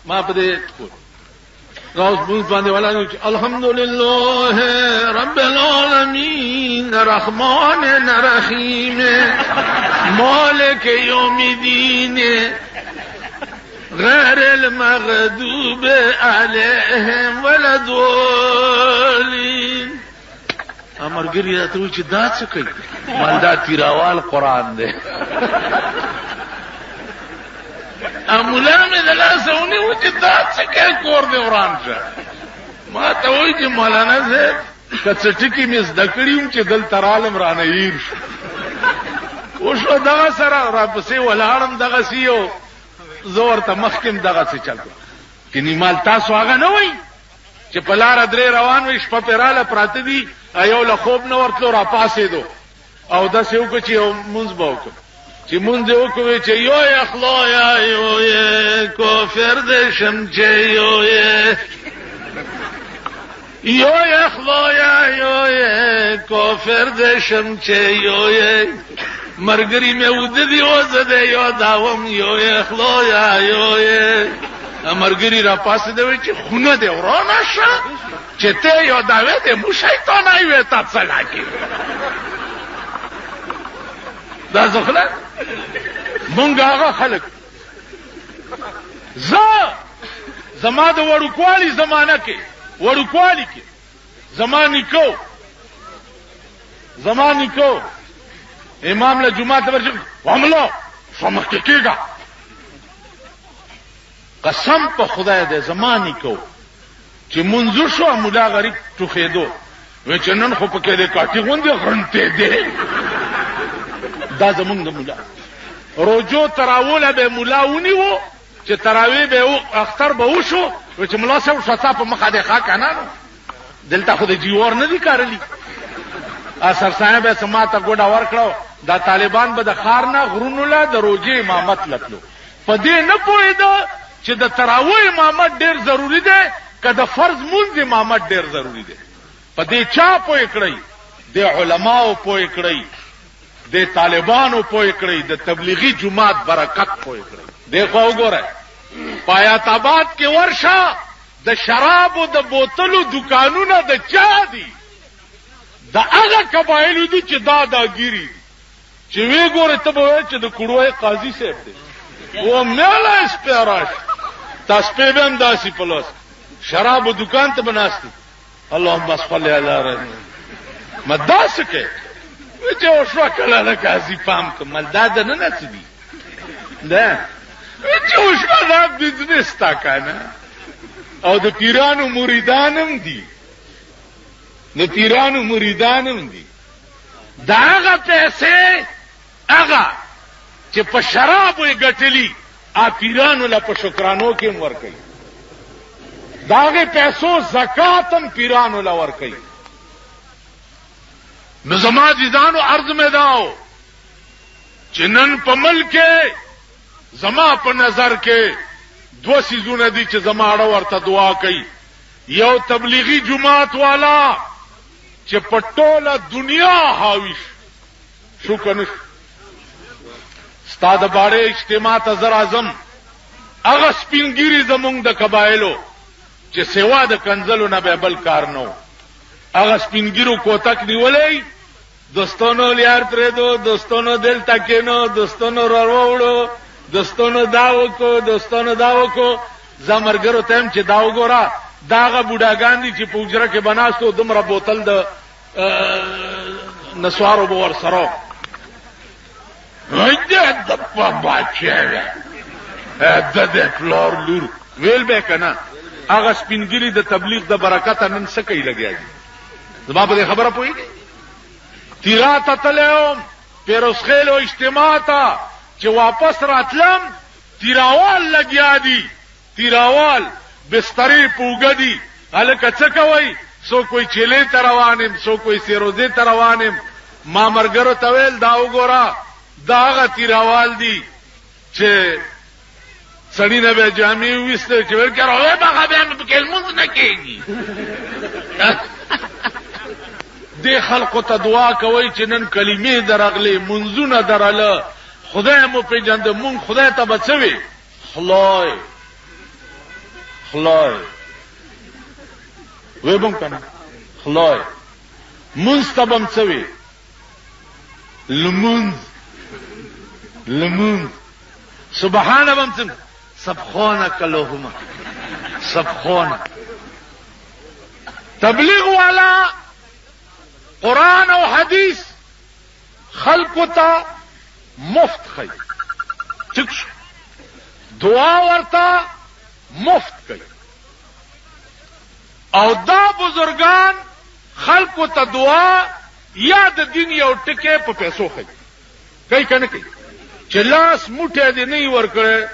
ما په دې راوس مونږ باندې ولاړو چې الحمدلله رب العالمین الرحمن الرحیم مالک یوم الدین غیر المغضوب علیهم ولا الضالین. امرګری راته چې دا څه کوي؟ مالدا تیراوال قران دی. مولا مې دلاسونه و چې دا څه کوي کور دی وران شه. ما ته وایي چې مولانا زه کڅټکی مې زده کړیوم چې دل ترالم رانه ییر شو. وشو دا سره را پسې ولاړم دغه سیو زور ته مخکم دغه څه چلته کینی مال تاسو هغه نه وای چې په لار درې روان وي شپه پراله پراته دي ایو له خوب نه ورتلو را پاسې دو او دا سیو کو چې مونږ باوکو چې مونږ وکوي چې یو اخلا یا یو کافر دې شم چې یو اخلا یا یو کافر دې شم چې یو مرګري مې ودی او زده یو داوم یو اخلا یا یو مرګري را پاسې دی چې خونه دې ورانه شه چې ته یو داوې دې مو شیطان ایوي تاسو لاګي دا ځخله مونږ هغه خلک زما د وړوکوالي زمانہ کې وړوکوالي کې زماني کو امام له جمعه ته ورځي واملو سمخ کېږي قسم په خدای دې زماني کو چې منځو شو مولا غریب ټوخېدو و چې نن خو پکې دې کاټي غوندې غرنته دې دا زمونږ د مولا روجو تراوله به مولا ونیو چې تراوی به اختر به وشو و چې مولا سره شتا په مخه دې ښا کنه دلته خو دې جیور نه دي کارلی اثر صاحب سماته ګډا ورکړو دا طالبان به د خار نه غرونو لا د روجي امامت لتلو په دې نه پوهیدو چې د تراوی امامت ډیر ضروری دی که د فرض مونږ امامت ډیر ضروری دی په دې چا پوه کړی د علماو پوه کړی د طالبانو پوه کړی د تبلیغي جماعت برکت پوه کړی دغه وګوره پایات آباد کې ورشه د شراب او د بوتلو دکانونه د چا دي د هغه قبایلو دي چې داګيري چې وی ګوره ته به چې د کړوې قاضي صاحب دی و مېلا سپراش تاسو په بم داسي پلوس شراب دکان ته بناستي اللهم صل علی رسول مداسکه چې اوسه کله نه قاضي پام کمل داد نه نسبي ده چې اوسه دا بزنس تا کنه او د پیرانو مریدانم دي داغه پیسې هغه چې په شرابو یې ګټلی ا پیرانو لا په شکرانو کې ور کوي داغه پیسو زکاتم پیرانو لا ور کوي نو زما ديدانو عرض مې داو چې نن په ملک زما په نظر کې دو سيزونه دي چې زما اړه ورته دعا کوي یو تبلیغي جماعت والا چې په ټوله دنیا حاوی شو کنه ستاد باندې اجتماع ته زر اعظم هغه سپینګيري زمونږ د قبایلو چې سیوا د کنزلو نه به بل کار نو هغه سپینګيرو کوتک نیولې دوستانو لیار پرې دو دوستانو دل تکینو دوستانو وروړو دوستانو داو کو زمرګرو تم چې داو ګورا داغه بوډاګان دي چې پوجره کې بناستو دمره بوتل د نسوارو بور سره هيدا د باباچه د فلور لور ویل به کنه هغه سپینګری د تبلیغ د برکت نن څه کوي لګیږي زما په خبره پوي تیرات تلهم پیروسخیلو اجتماع تا چې واپس راتلم تیراوال لګیا دي تیراوال بستری پوګدي الکه څه کوي سو کوئی چيله تروانم سو کوئی سیروزه تروانم ما مرګرو تویل دا وګورا داغه تیراوال دي چې سړی نه به جامع وسته چې ورکړه هغه به په کلمونځ نه کېږي د خلکو ته دعا کوي چې نن کلمې درغلي منځونه دراله خدای مو پیژند مون خدای ته بچوي خلای خلای وی بم کنه خلای منز تبم څوی لمونز سبحانه بم څنګه سبحانك اللهم سبحانه. تبلیغ والا قرآن او حدیث خلقو ته مفت خی ٹھیک شو دعا ورته مفت کوي او دا بزرگان خلقو ته دعا یا د دین یو ټکی په پیسو خی کوي کنه کوي چې لاس موټه دې نه ورکړي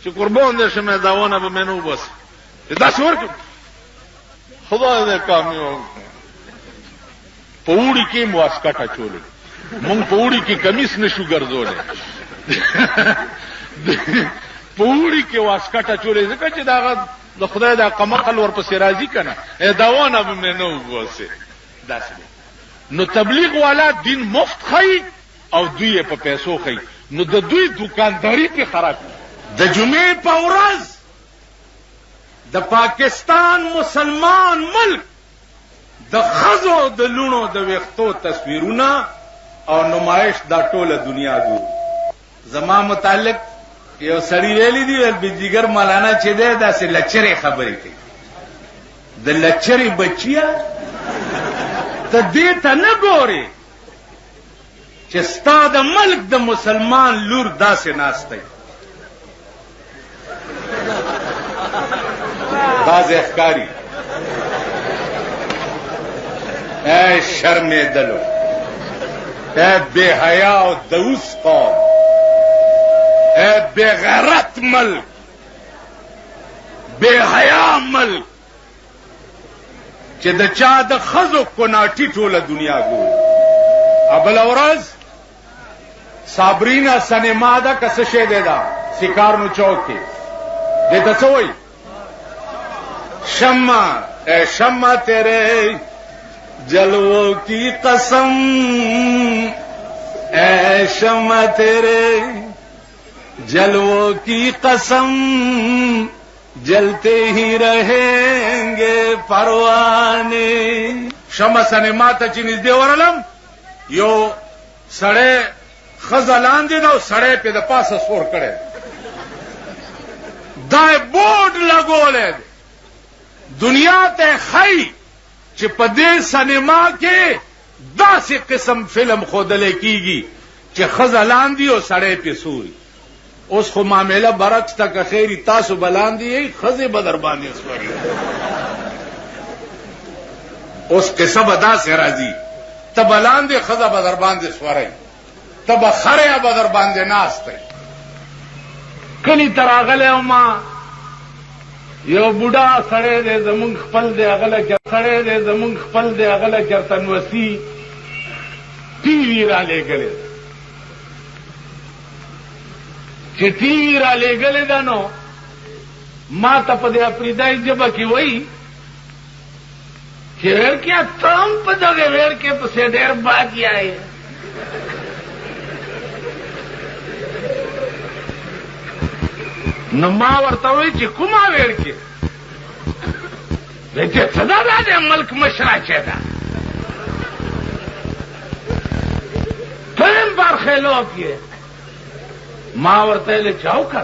چې قربان دې شمه داونه به منو بس دا څور خدای دې کامیاب پوری کې مواسکټه چولې مونږ پوری کې کمیس نشو ګرځولې پوری کې واسکټه چولې ځکه چې دا د خدای دا قمقل ورپسې راځي کنه داونه به منو بس داسې نو تبلیغ والا دین مفت خی او دوی په پیسو خی نو د دوی دکانداری په خراب د جمعې په ورځ د پاکستان مسلمان ملک د خزو د لونو د وختو تصویرونه او نمایش دا ټوله دنیا ګوري. زما متعلق یو سړی ویلی دی ول بجګر مولانا چې ده داسې لچرې خبرې کوي د لچرې بچیا ته دې ته نه ګوري چې ستا د ملک د مسلمان لور داسې ناسته باز اخکاری اے شرمې دلو اے بے حیا او دوس قوم اے بے غیرت ملک بے حیا ملک چې د چا د خزو کناټي ټوله دنیا ګوري. ابل اورز صابرینا سنیما دا کس شه دے دا سکارنو چوک کې دیتا څه وایي شمع اے شمع تیرے جلووں کی قسم اے شمع تیرے جلووں کی قسم جلتے ہی رہیں گے پروانے. شمع سنیما ته چې نږدې ورلم یو سړی ښځه لاندې ده او سړی پې د پاسه سور کړی دا بورډ لګولی دی دنیا ته ښایي چې په دې سینما کې داسې قسم فلم ښودلی کېږي چې ښځه لاندې او سړی پې سوري. اوس خو معامله برعکس ته که خیري تاسو به لاندې یئ ښځې به در باندې سوري. اوس قصه به داسې راځي ته به لاندې ښځه به در باندې سورئ ته به خره به در باندې ناستی. کلي ته راغلی وما یو بوډا سړی دی زمونږ خپل دی هغه له سړی دی زمونږ خپل دی هغه له چرتنوسي ټي وي رالېږلې ده چې ټي وي رالېږلې ده نو ما ته په دې افریدایي ژبه کې وایي چې ویړکیا ته هم په دغې ویړکې پسې ډېر باقیا یې نو ما ورته وایي چې کومه ویړکې وایي چې څه ده دا د ملک مشره چې ده ته هم برخلاف یې ما ورته ویلې چې او که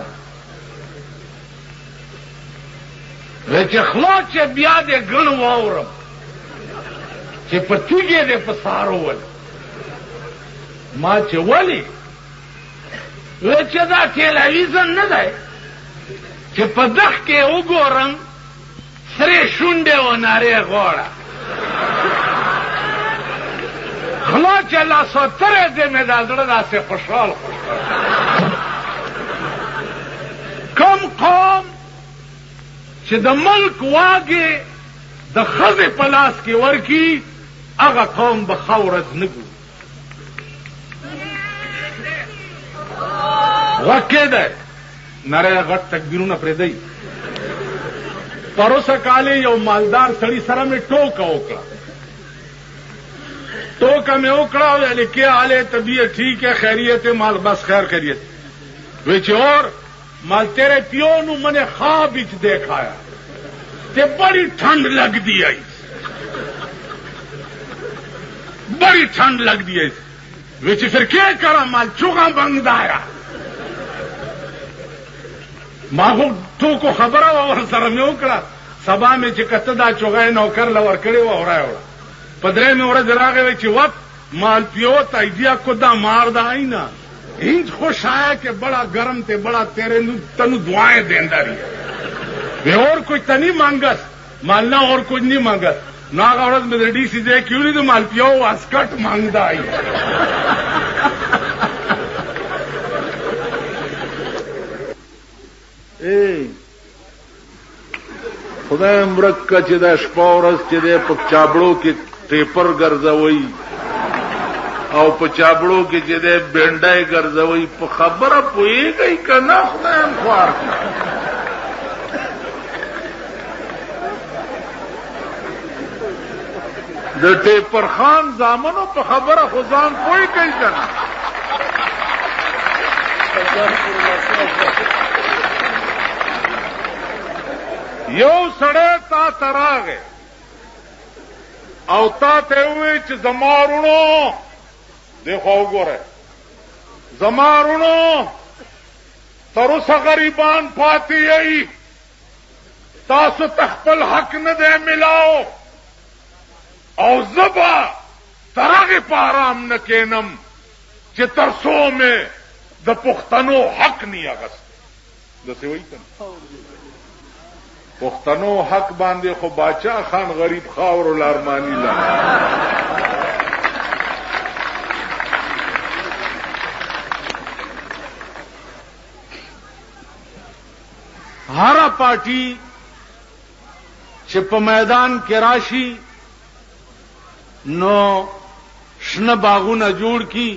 وایي چې خلا چې بیا دې ګڼ واورم چې په تیږې دې په سارو ول ما چې ولې وایي چې دا ټیلیویزن نه دی چې په دغ کې وګورم سرې شونډې و نارې غوړه خلا چې لاسوترې دې مې دا زړه داسې خوشحال کوم قوم چې د ملک واګې د ښځې په لاس کې ورکي هغه قوم به ښه ورځ نه ګوري. غږ کېدی نری غټ تکبیرونه پرېږدئ. پروسه کالې یو مالدار سړي سره مې ټوکه وکړه ویلې کیا حال ہے طبیعت ٹھیک ہے خیریت ہے مال بس خیر خیریت ویچے اور مال تیرے پیو نو میں نے خواب وچ دیکھایا تے بڑی ٹھنڈ لگ دی آئی بڑی ٹھنڈ لگ دی آئی وچ پھر کیا کرا مال چوغا بنگ دایا ماغو تو کو خبر اور سره مې وکړه سبا مې چې کته دا چوغای نوکر لور کړی و اورایو پدرې مې ورځ راغی چې وخت مال پیو تایدیا کو دا مار دا آئینا انج خوش آیا کہ بڑا گرم تے بڑا تیرے تنو دعائیں دیندا رہی اور کچھ تو نہیں مانگس مالنا اور کچھ نہیں مانگس ناغ عورت میں ریڈی سی دے کیوں نہیں تو مال پیو واسکٹ مانگدا آئی خدای مرک کا چې دا شپه ورځ چې دی په چابړو کې ټیپر ګرځوي او په چابړو کې چې دی بینډای ګرځوي په خبره پوهېږئ که نه خدایم خوار د ټیپر خان زامنو په خبره خو ځان پوهېږئ که نه یو سړی تا ته راغی او تا ته ووایي چې زما وروڼو دی خوا وګورئ زما وروڼو تر اوسه غریبان پاتې یئ تاسو ته خپل حق نه دی میلاو او زه به تر هغې په ارام نه کښېنم چې تر څو مې د پښتنو حق نه اخیستی داسې وایي که نه پښتنو حق باندې خو باچا خان غریب خاور الارمانی لا هر پارٹی چې په میدان کې راشي نو شنه باغونه جوړ کی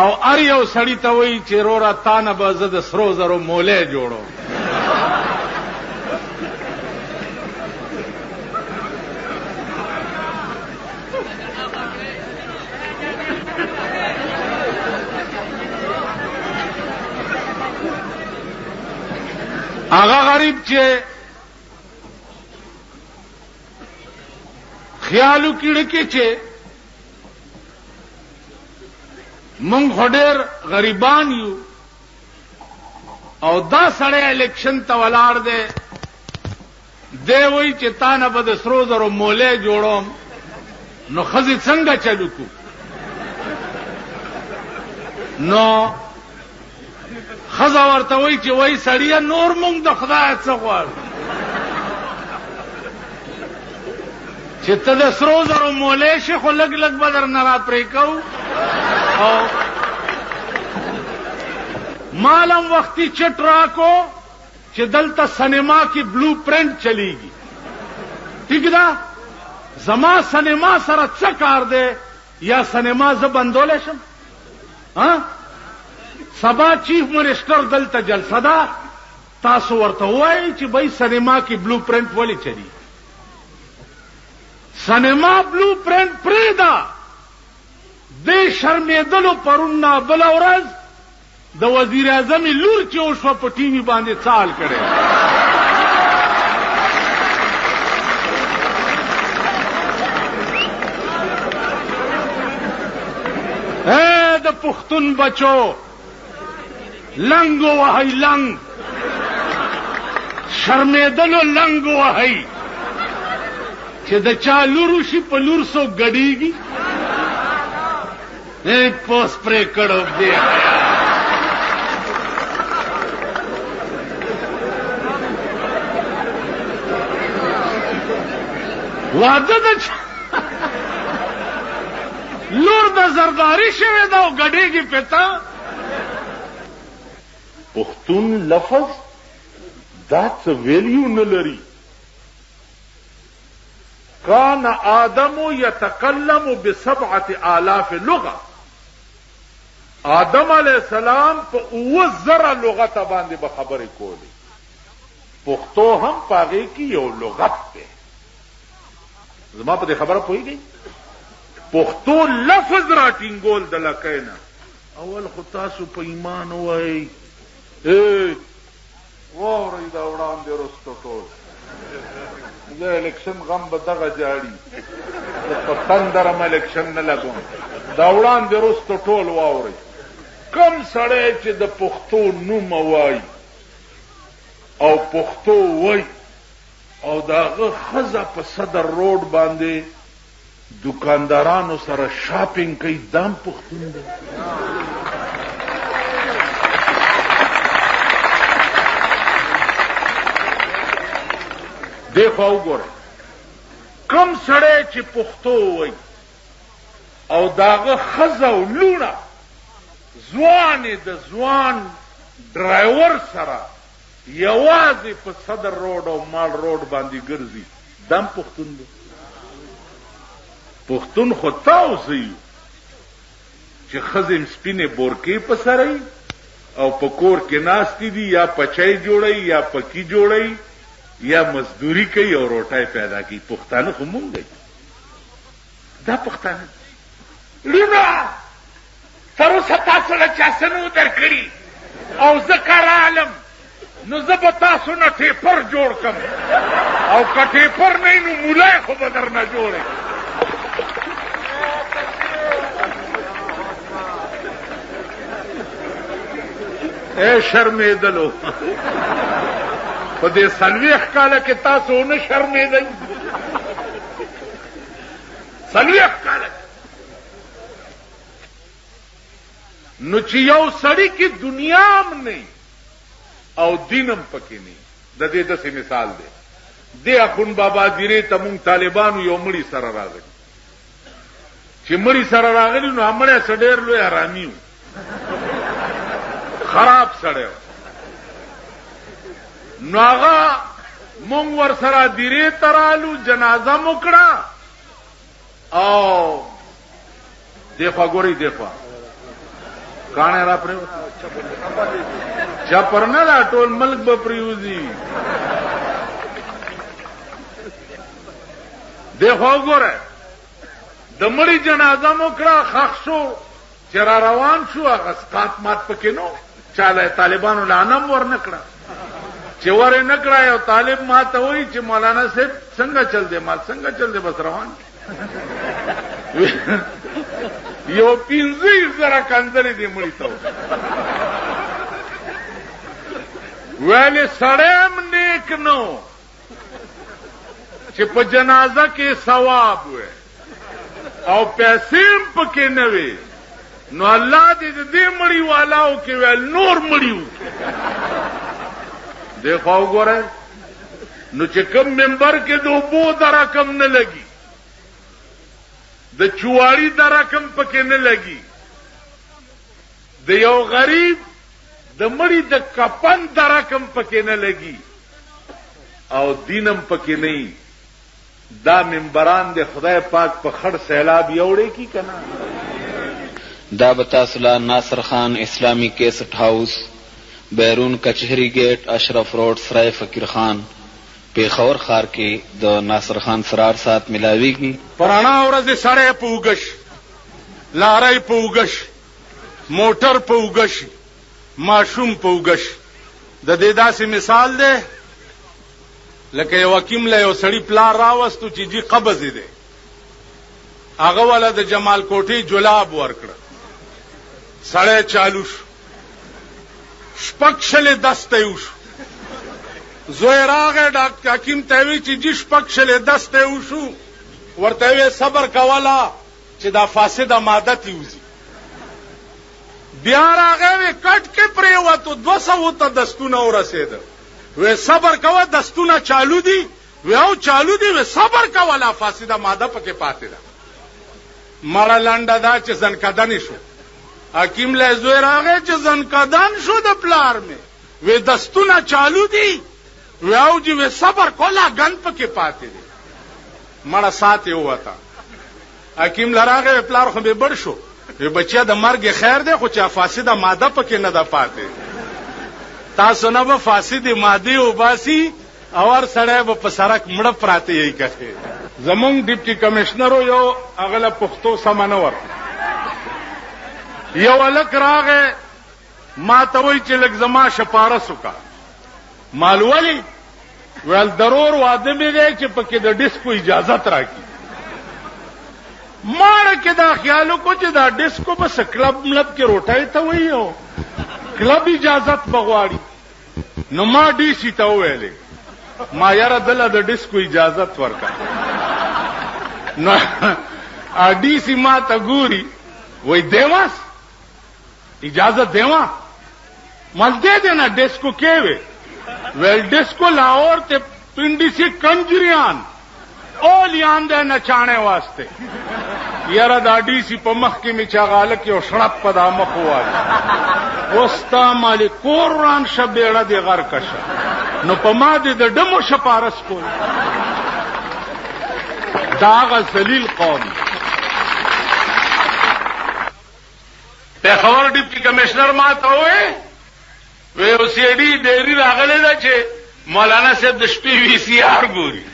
او ار یو سړی ته وایي چې رورا تانه به زه د سرو زرو مولی جوړو هغه غریب چې خیالو کېږي کې چې مونږ خو ډېر غریبان یو او دا سړی الیکشن ته ولاړ دی دی وایي چې تا نه به د سرو زرو مولی جوړوم نو ښځې څنګه چلو کو نو خزا ورته وایي چې وایي سړیه نور مونږ د خدای څه غواړو چې ته د سرو زرو مولی شې خو لږ لږ به درنه را پرې کوو او مالم وقتی چٹ راکو چې دلته سینما کې بلو پرنٹ چلیږي ٹھیک ده زما سینما سره څه کار دی یا سینما زه بندولی شم سبا چیف منسٹر دلته جلسه ده تاسو ورته وایئ چې بھائی سینما کې بلو پرنٹ ولې چلی سینما بلو پرنٹ پرېږده دې شرمېدلو پرون نه بله ورځ د وزیر اعظم لور چې وشوه په ټي وي باندې څال کړی اے د پښتون بچو لنګ وهئ لنګ شرمېدلو لنګ وهئ چې د چا لور وشي په لور څوک ګډېږي پوس پرې کړو دی واده د لور د زرداری شوې ده او ګډېږي پتا پښتون لفظ دا څه ویلیو نه لري کان آدم یتکلم ب7,000 لغه آدم علیہ السلام په 9,000 لغت باندې به خبرې کولې پښتو هم پاغې کې یو لغت ده زما په دې خبره پوهیږئ پښتو لفظ را ټینګول د لکینا اول خو تاسو په ایمان وای واورئ دا وړاندې رستو ټول زه الیکشن غم به دغه جاړي په تندرم الیکشن نه لګوم دا وړاندې وروسته ټول واورئ کم سړی چې د پښتو نوم وایي او پښتو وایي او د هغه ښځه په صدر روډ باندې دکاندارانو سره شاپینګ کوي دام پښتون دی دیکھو وګورئ کم سړی چې پښتو وایي او د هغه ښځه او لوڼه ځوانې د ځوان ډرایور سره یوازې په صدر روډ او مال روډ باندې ګرځي دم پښتون دی پښتون خو تاسو یو چې ښځې سپینې بورکې په سره او په کور کې ناستې دي یا پچای جوړی یا پکی جوړی یا مزدوری کوي او روټای پیدا کوي پښتانه خو مونږ دی دا پښتانه لونه تر اوسه تاسو له چا څه نه درکړي او زه کار عالم نو زه به تاسو نه ټیپر جوړ کم او که ټیپر نه نو مولای خو به در نه جوړی اے شرمېدلو په دې 40 کاله کې تاسو نه شرمېدئ 40 کاله نو چې یو سړی کې دنیا هم نه او دینم پکې نه د دې داسې مثال دی د اخون بابا دیرې ته مونږ طالبانو یو مړی سره راغلی چې مړی سره راغلی نو همړی څه ډېر لوی حرامي و خراب سړی نو هغه مونږ ورسره دیرې ته رالو جنازه مو کړه او دیخوا ګورئ دیخوا کاڼی را پرېوت چپر نه دا ټول ملک به پریوزي دیخوا وګوره د مړي جنازه مو کړه خښ شو چې را روان شو هغه سقاط مات پکې نو چاله طالبانو لعنم ور نه کړه چې ور نه کړه یو طالب ماته وایي چې مولانا صاحب څنګه چل دی مال څنګه چل دی بس روان یو 15,000 کنځلې دې مړی ته ویلې سړی نیک نو چې په جنازه کې ثواب وي او پیسې پکې نه وي نو الله دې دې مړی والاو کې ویل نور مړیو دیکھو وګوره نو چې کوم منبر کې د اوبو د رقم نه لګي د چواری د رقم پکې نه لګي د یو غریب د مړی د کپن د رقم پکې نه لګي او دینم پکې نه دا منبران د خدای پاک په خړ سیلاب یوړې کی کنه دا بتاسلا ناصر خان اسلامی کیسٹ ہاؤس بیرون کچہری گیٹ اشرف روڈ سرائے فقیر خان پیښور ښار کې د ناصر خان سرار سات ملاویږي پرانا ورځ سړی په وګش لارۍ په وګش موټر په وګش ماشوم په وګش د دې داسې مثال دی لکه یو حکیم له یو سړی پلار راوستو چې جی قبض دی هغه والا د جمال کوټي جلاب ورکړه سړی چالو شو شپږ شلې دسته وشو زوی راغی ډاکټر حکیم ته وی چې جی شپږ شلې دسته وشو ورته وی صبر کولا چې دا فاسده ماده تیوزي بیا راغی وی کټ کې پریوتو 200 ته دستونه ورسېده وی صبر کوه دستونه چالو دي وی او چالو دي وی صبر کولا فاسده ماده پکې پاتې ده مړه لنډه دا چې زنکدن شو حکیم له زوی راغی چې زنکدن شو د پلار مې وی دستونه چالو دي وی او جی وی صبر کولا غن پکې پاتې دي مړه ساتي وته حکیم لراغه پلار خو به بڑ شو وی بچیا د مرګ خیر دی خو چې فاسده ماده پکې نه ده پاتې تاسو نه به فاسده ماده او باسي اور سړی به په سړک مړه پراته یې کوي زمونږ ډیپټي کمشنر یو اغله پښتو سمانور یو الک راغه ما ته وای چې لګ زما شپارس وکا مالولی ول ضرور واده مې دی چې پکې د ډیسکو اجازت راکړي. ماړه کې دا خیال وکړو چې دا ډیسکو بس کلب ملب کې روټۍ ته وایي او کلب اجازت بغواړي. نو ما ډي سي ته وویلې ما یاره دله د ډیسکو اجازت ورکړه. نو ډي سي ما ته ګوري وای دیواس اجازت دیوا مال دے دینا ڈیسکو کے ویل ڈیسکو لاہور تے پنڈی سے کنجریان اولیان دے نچانے واسطے یارا دا ڈی سی پا مخ کی می چاغالکی او شرط پا دا مخ والی وستا مالی کوران شبیڑا دی غر کشا نو پا ما دی دا دمو شپارس کوئی دا آغا زلیل قوم. پیښور ډیپټي کمشنر ما ته وې وې او سی ډي ډېری راغلی ده چې مولانا صاحب د شپې وی سی آر ګوري.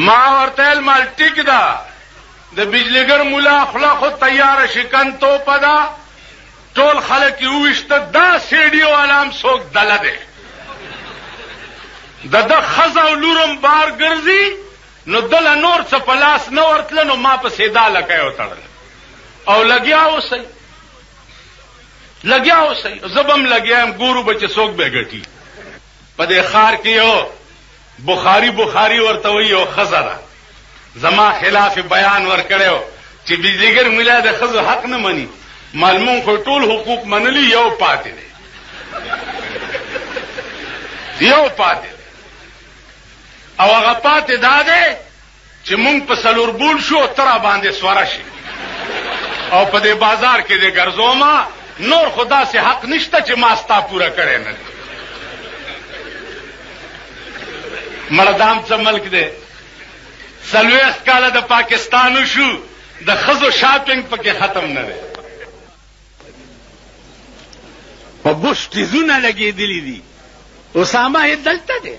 ما ورته ویل مال ټیک ده د بجلیګر مولا خوله خو تیاره شکن توپه ده ټول خلک یې وویشته دا سیډي والا هم څوک دله دی د ده ښځه او لور هم بار ګرځي نو دله نور څه په لاس نه ورتله نو ما پسې دا لکۍ وتړله او لګیا اوسئ زبم لګیا یم ګورو به چې څوک به ګټي. په دې ښار کې یو بخاري ورته وایي یو ښځه ده زما خلاف بیان ورکړی چې بجلیګر ملا د ښځو حق نه مني مالمون خو ټول حقوق منلي یو پاتې دی او هغه پاتې دا دی چې مونږ په څلور بول شو تره باندې سوره شي او په دې بازار کې دې ګرځوما نور خدا سے حق نشته چې ما ستا پورا کړی نه. مردام څه ملک دی 40 کاله د پاکستان شو د ښځو شاپینګ پکې ختم نه دی. په بوش تیزونه لګېدلي دي. اسامه یې دلته دی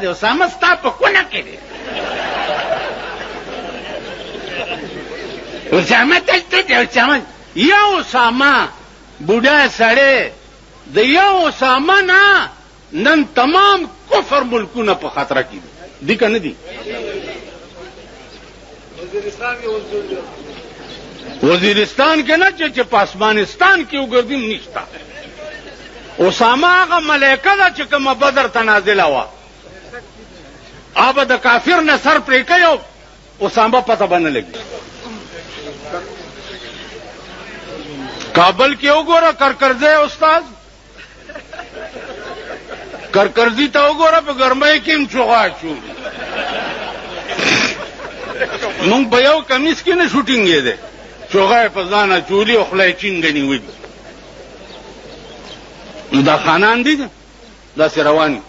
اسامه ستا په کونه کې دی اسامه دلته دی یو اسامه بوډا سړی د یو اسامه نه نن تمام کفر ملکونه په خطر کې دي که نه دي. وزیرستان کې نه چې په افغانستان کې وګرځیم نشته. اسامه هغه ملائکه ده چې کومه بدر ته نازله وه هغه د کافر نه سر پرې کوي او اسامه پته به نه لګي. کابل کې وګوره کرکرځی استاد کرکرځي ته وګوره په ګرمۍ کې هم چوغا شو مونږ په یو کمیس کې نه شوټینګ دی چوغا یې په ځان اچولي او خوله یې چینګه نیولي. نو دا خانان دي داسې رواني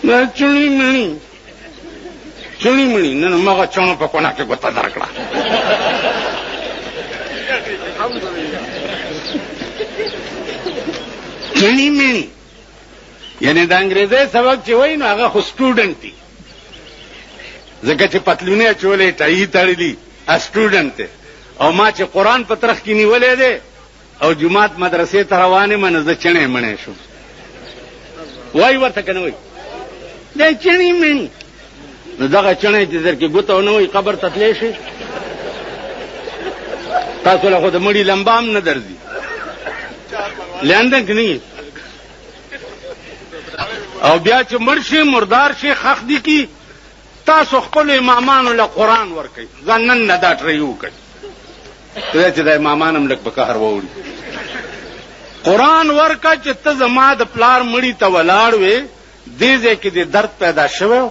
دا چڼي مڼي نن مغه چڼو په کونه کې ګوته درکړه چڼي مڼي یعنی د انګریزي سبق چې وایي نو هغه خو سټوډنټ دي ځکه چې پتلونې اچولې ټایي تړلي سټوډنټ دی او ما چې قرآن په ترخ کې نیولې دی او جماعت مدرسې ته روان یم نو زه چڼې مڼې شوم. وایي ورته که نه وایي دا چڼي مڼي نو دغه چڼی چې در کې ګوته ونه وایي قبر ته تلی شي تاسو له خو د مړي لمبه هم نه درځي لیندن کې نه او بیا چې مړ شي مردار شي خخ دي کی تاسو خپل امامانو له قرآن ورکوئ ځان نن نه دا ټرۍ وکړئ چې د امامان هم لږ په قهر واوړي. قرآن ورکه چې ته زما د پلار مړي ته ولاړ وې دې ځای کې دې درد پیدا شوی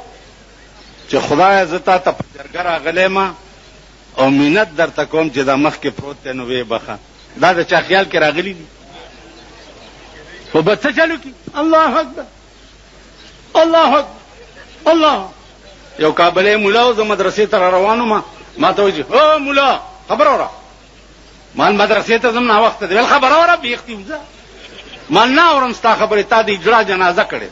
چې خدایه زه تا ته په جرګه راغلی ما او منت درته کوم چې دا مخکې پروت دی نو ویې بخه دا د چا خیال کې راغلي دي خو به څه چلو کي الله اکبر الله یو کابلی مولا و زه مدرسې ته را روان وم ما ته وایي او مولا خبره وره مال مدرسې ته ځم ناوخته دی ویل خبره وره بیختی وځه مال نه اورم ستا خبرې تا د اجړا جنازه کړې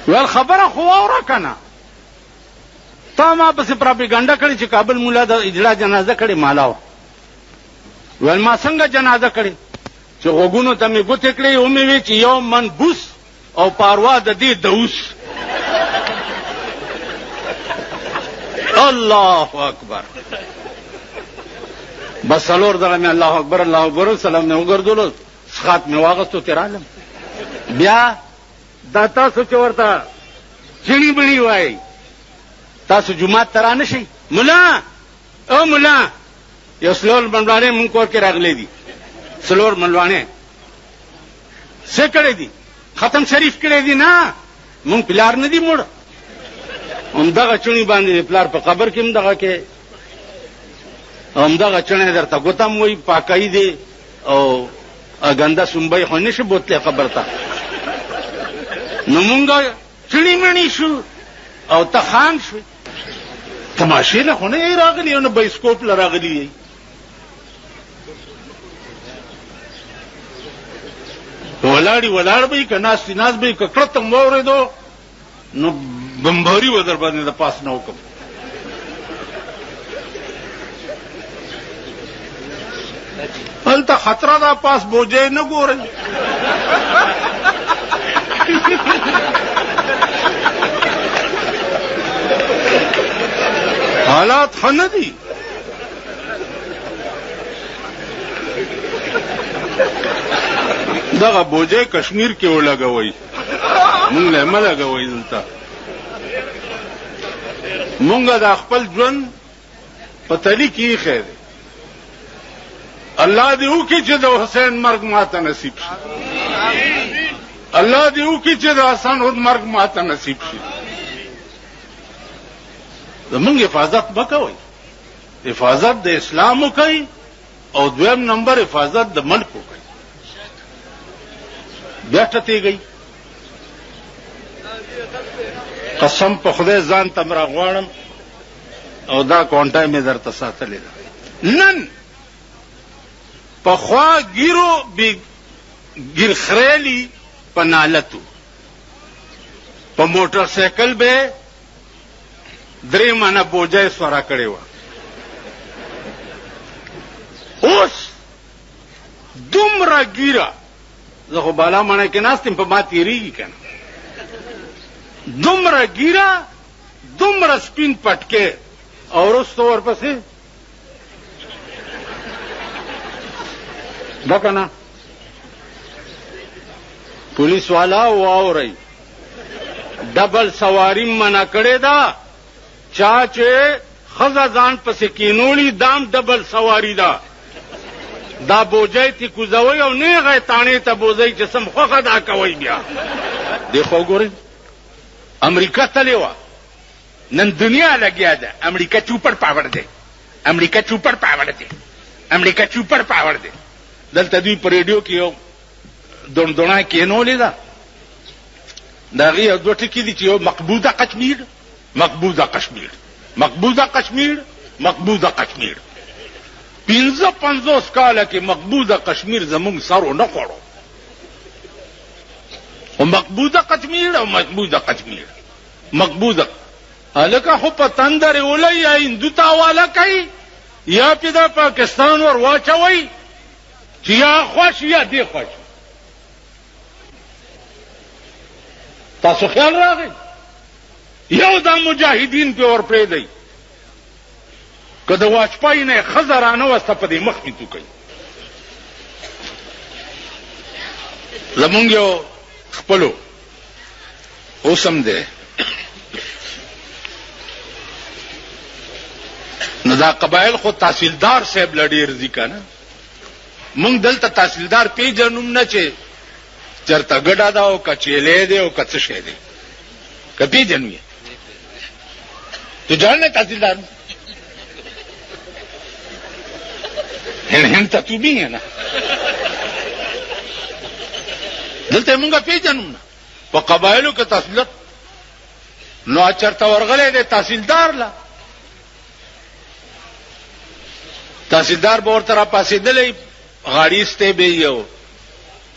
ویل خبره خو واوره که نه تا ما پسې پراپیګنډه کړې چې کابل مولا د اجړا جنازه کړې مالا وه ول ما څنګه جنازه کړي چې غوګونو ته مې ګوتې کړې او مې وی چې یو من بوس او پاروا د دې دوس. الله اکبر. بس څلور ځله مې الله اکبر الله اکبر سلام نه وګرځولو سخات مې واغستو تیرالم. بیا دا تاسو چې ورته چینی بڼي وای تاسو جمعات ته را نه شئ. ملا او ملا یو سلور منډوانې مونږ کور کې راغلي دي. سلور منډوانې څه کړی دي؟ ختم شریف کړی دي. نه مونږ پلار نه دي مړ همدغه چڼي باندې پلار په قبر کې همدغه کې همدغه چڼې درته ګوتم وایي پاکایي دی او ګنده سنبی خو نه شي بوتلی قبر ته. نو مونږ چڼي مڼي شو او ته خان شوې. تماشې له خو نه یې راغلي او نه بایسکوپ له راغلي یې. ولاړ به یې که ناستې ناست به یې که کړه ته م واورېدو نو بمباري به در باندې د پاس نه وکړم. هلته خطره ده پاس بوجۍ نه ګورئ. حالات ښه نه دي. دغه بوجۍ کشمیر کې ولګوئ مونږ له مه لګوئ. دلته مونږ د خپل ژوند په تلي کې ایښی دی. الله دې وکړي چې د حسین مرګ ماته نصیب شي. الله دې وکړي چې د حسن مرګ ماته نصیب شي. زمونږ حفاظت به کوئ. حفاظت د اسلام وکئ او دویم نمبر حفاظت د ملک وکئ. بیا ټتېږئ. قسم په خدای ځان ته م راغواړم او دا کونټای مې درته ساتلې ده. نن پخوا ګیرو ګیر خریلی په نالتو په موټر سایکل به درې مانه بوجۍ سوره کړې وه. اوس دومره ګیره زه خو بالا ماڼۍ کې ناست یم په ما تېرېږي که نه. دومره ګیره دومره سپین پټکې او وروسته ورپسې ده که نه پولیس والا واورئ ډبل سواري منع کړې ده. چا چې ښځه ځان پسې کینولي دام ډبل سواري ده. دا بوجۍ تی کوزوئ او نیغه تاڼې ته بوځئ چې سم خوښه دا کوئ. بیا دې خو ګورئ امریکا تلې وه نن دنیا لګیا ده. امریکا چوپړ پاوړ دی. امریکا چوپړ پاوړ دی. امریکا چوپړ پاوړ دی. دلته دوی په ریډیو کې یو دونډونه کېنولې ده. د هغې یو دوه ټکي دي چې یو مقبوضه کشمیر مقبوضه کشمیر مقبوضه کشمیر مقبوضه کشمیر. 55 کاله کې مقبوضه کشمیر زمونږ سر ونه خوړو. او مقبوضه کشمیر او مقبوضه کشمیر مقبوضه هلکه خو په تندرې ولئ یا هندو ته حواله کوي یا پې د پاکستان ور واچوئ چې یا خوښ یا دې خوښ. تاسو خیال راغی یو دا مجاهدین پې ور پرېږدئ که د واجپای نه ښځه رانوسته په دې مخ مې تو کوي. زمونږ یو خپلو اوس هم دی نو دا قبایل خو تحصیلدار صاحب له ډېر ځي که نه. مونږ دلته تحصیلدار پېژنوم نه چې چېرته ګډه ده او که چیلی دی او که څه شی دی که پېژنو یې تو جان نه تحصیلدار هند ته تو بھی ہے نا دلته مونږه پیژنو نه په قبایلو کې تحصیلات نو چرته ورغلی دی تحصیلدار لا تحصیلدار به ورته راپاسېدلی غاړي ایستی به یو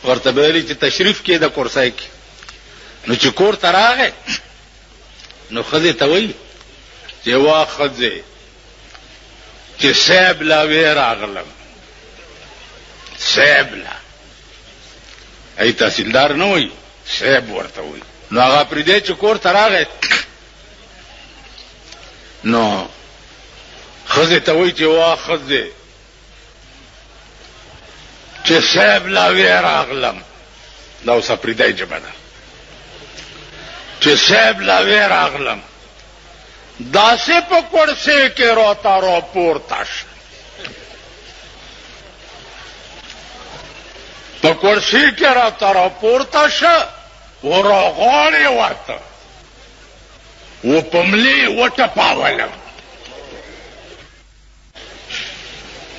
ورته به ویلي چې تشریف کې د کورسۍ کې نو چې کور ته راغی نو ښځې ته وایي چې وا ښځې چې صاحب لا وې راغلم صاحب لا ای تحصیلدار نه وای صاحب ورته وای. نو هغه پرې دې چې کور ته راغی نو ښځې ته وای چې وا ښځې چې صاحب لا وی راغلم، دا اوس پرېدای ژبه ده، چې صاحب لا وی راغلم داسې په کورسې کې راته راپورته شه، په کورسې کې راته راپورته شه ورغاړې ورته و په ملې وټپاولم.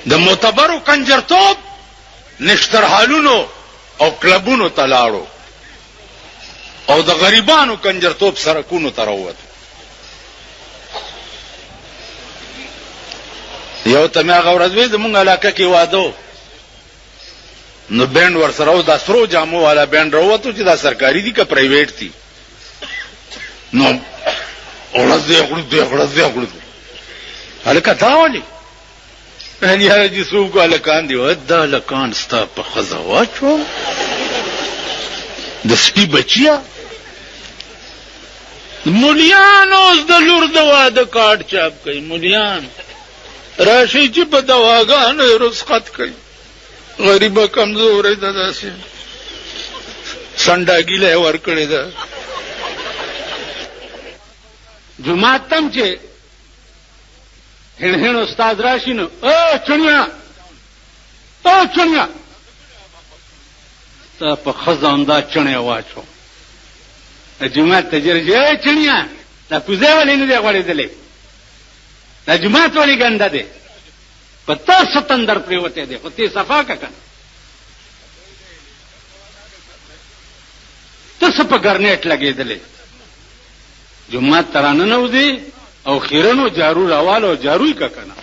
د معتبرو کنجرتوب نشترحالونو او کلبونو ته لاړو او د غریبانو کنجرتوب سرکونو ته راووتو. یو ته مې هغه ورځ وې زمونږ علاقه کې واده نو بینډ ورسره و، دا سرو جامو والا بینډ راووتو چې دا سرکاري دي که پرایویټ دي. نو غړځ هلکه دا ولې یاره چې څوک هلکان دي دا هلکان ستا په ښځه واچوم د سپي بچیه مولیان اوس د لور د واده کارډ چاپ کوي. مولیان راشي چې په دواګانو یې رخصت کوي. غریبه کمزوری ده داسې سنډاګیله یې ورکړې ده. جومات تم چې هڼ استاد راشي نو چڼیا تا په ښځه همدا چڼی واچو جومات ته جرجې چڼیا دا کوزی ولې نه دی غوړېدلی، دا جومات ولې ګنده دی، په تا ستندر پرېوتی دی خو ته صفا که کنه ته څه په ګرنیټ لګېدلی. جومات ته راننوځې او خیرنو جارو راوال او جارو یې که کنه.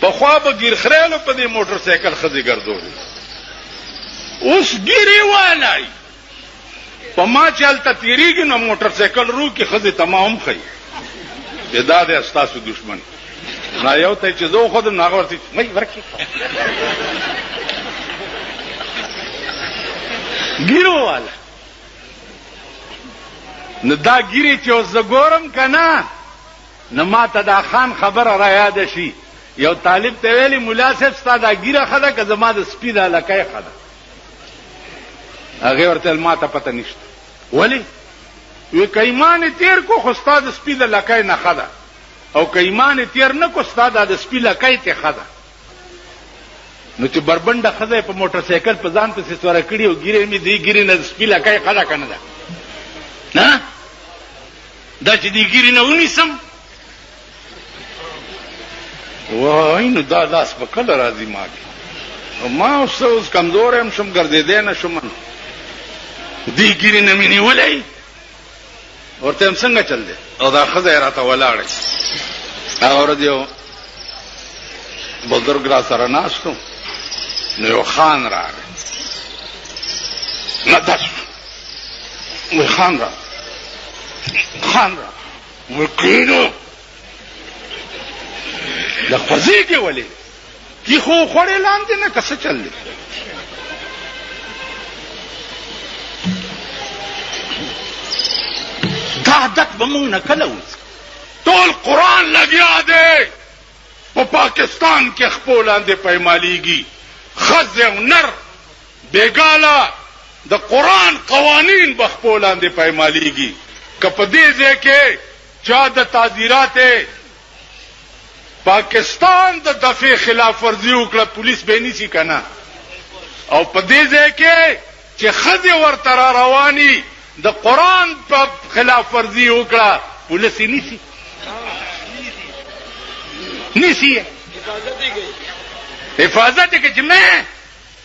پخوا به ګیر خریالو په دې موټر سایکل ښځې ګرځولې، اوس ګیرې والی په ما چې هلته تېرېږي نو موټر سایکل روکي ښځې ته ما هم ښیي چې دا دی ستاسو دشمن. نا یو ته چې زه وښودم نو هغه ورته می ورکې ګیرو والا. نو دا ګیرې چې اوس زه ګورم که نه نو ما ته دا خان خبره را یاده شي. یو طالب ته ویلي ملا صاحب ستا دا ګیره ښه ده که زما د سپي دا لکۍ ښه ده؟ هغې ورته ویل ما ته پته نشته. ولې؟ وی که ایمان یې تېر کو خو ستا د سپي د لکۍ نه ښه ده، او که ایمان یې تېر نه کو ستا دا د سپي لکۍ ته ښه ده. نو چې بربنډه ښځه یې په موټر سایکل په ځان پسې سوره کړي او ګیرې مې دې ګیرې نه د سپي لکۍ ښه ده که نه ده؟ نه دا چې دې ګیرې نه ونیسم وای نو دا لاس په کله راځي ما کې. ما اوس کمزوری هم شم ګرځېدی نه شم، دې ګیرې نه مې نیولی ورته یم څنګه چل دی او دا ښځه یې راته ولاړی. هغه ورځ یو بزرګ را سره ناست و نو یو خان راغی نه دس وی خان را وی کینو د خوځې کې ولې کی خو خوړې لاندې نه که څه چل دی؟ دا عادت به مونږ نه کله وځي. ټول قرآن لګیا دی په پاکستان کې خپو لاندې پیمالیږي. ښځې او نر بېګاله د قرآن قوانین به خپو لاندې پیمالیږي. که په دې ځای کې چا د تعزیرات پاکستان د دفعې خلاف ورزي وکړه پولیس به نیسي که نه؟ او په دې ځای کې چې ښځې ورته را رواني د قرآن په خلاف ورزي وکړه پولیس یې نیسي؟ نیسي یې حفاظت یې که چې مه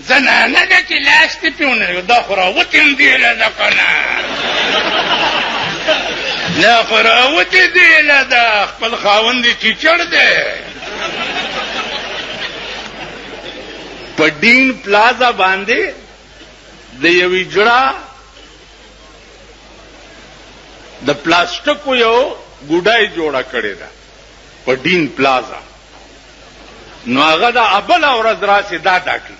زنانه ده چې لاس دې پې ونه دا خو راوتې هم دیله ده که نه؟ دا خو راوتې دیله ده خپل خاوند یې چیچړ دی. په ډین پلازا باندې د یوې جړه د پلاستیکو یو ګوډای جوړه کړې ده په ډین پلازا. نو هغه د ابله ورځ راسې دا ډاکي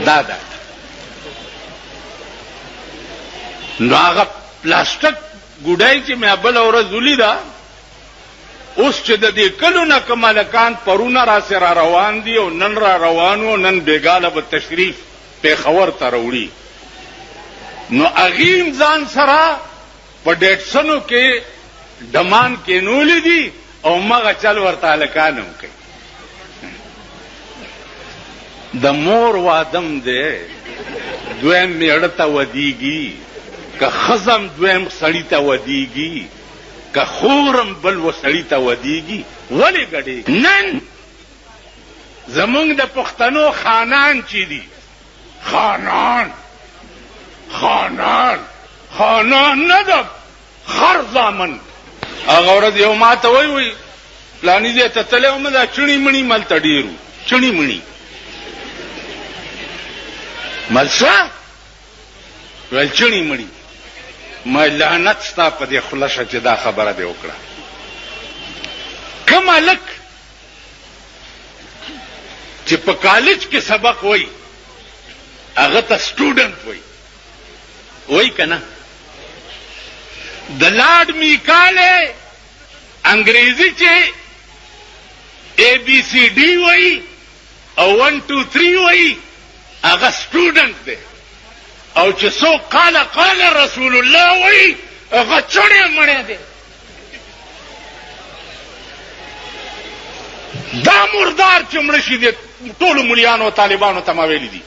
دا نو هغه پلاستیک ګوډای چې مې بل ورځ ولیده، اوس چې د دې کلو نه کمالکان پرونه را سره روان دي او نن را روانو، نن بیګاله به تشریف پیښور ته راوړي، نو هغې ځان سره په ډیټسنو کې ډمان کېنولې دي او مغه چل ورته هلکان هم کوي. د مور وادم دی، دویم میړه ته ودیږي، که ښځم دویم سړي ته ودیږي، که خورم بل و سړي ته ودیږي، ولې ګډېږي؟ نن زمونږ د پښتنو خانان چې دي، خانان نه ده، خر زامن. هغه ورځ یو ما ته وایي فلاني ځای ته تللی وم، دا چڼي مڼي ملته ډېر وو، چڼي مڼي ملسه ویل چڼي مڼي. ما لعنت ستا په دې خوله شه چې دا خبره دې وکړه. کوم هلک چې په کالج کې سبق وایي هغه ته سټوډنټ وایي که نه؟ د لارډ میکالې انګریزي چې ABCD وایي او 1 2 3 وایي هغه سټوډنټ دی، او چې څوک قال رسول الله وایي هغه چڼې مڼې دی. دا مردار چې مړه شي دی ټولو ملیانو او طالبانو ته ما ویلي دي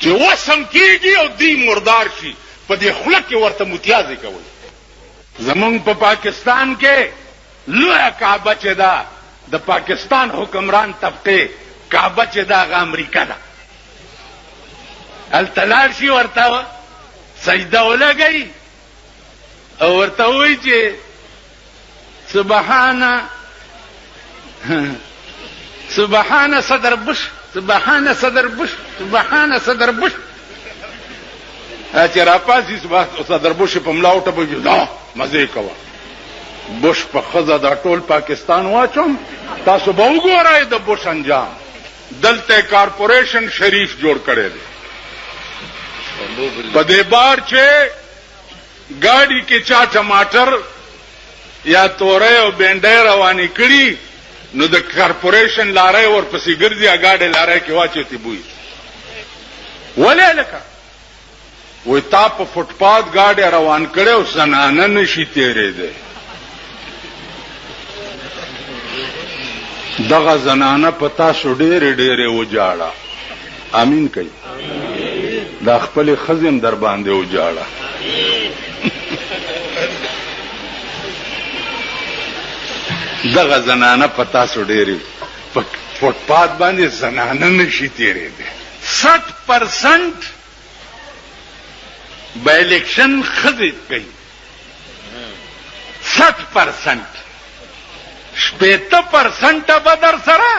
چې وسم کېږي او دی مردار شي، په دې خوله کې ورته متیازې کوي. زمونږ په پاکستان کې لویه کعبه چې ده د پاکستان حکمران طبقې کعبه چې ده هغه امریکا ده. هلته لاړ شي ورته سجده ولګوي او ورته وایي چې سبحان صدر بش، سبحان صدر بش، سبحان صدر بش. چې راپاسي صدر بش په ملا وټپوي، دا مزې کوه بش په ښځه دا ټول پاکستان واچوم، تاسو به وګورئ د بش انجام. دلته کارپوریشن شریف جوړ کړی دی. په دې بار چې ګاډي کې چا ټماټر یا تورې او بینډۍ روانې کړي نو د کارپوریشن لارۍ ورپسې ګرځي، ګاډۍ لارۍ کې واچوتې بوی. ولې لکه وایي تا په فوټپات ګاډۍ روان کړی او زنانه نشي تېرېدی. دغه زنانه په تاسو ډېرې ډېرې وجاړه. امین کوي. دا خپلې ښځې هم در باندې وجاړه. دغه زنانه په تاسو ډېرې په فوټپات باندې زنانه نشي تېرېدی. 60% به الیکشن ښځې کوي، 60%. 80% به در سره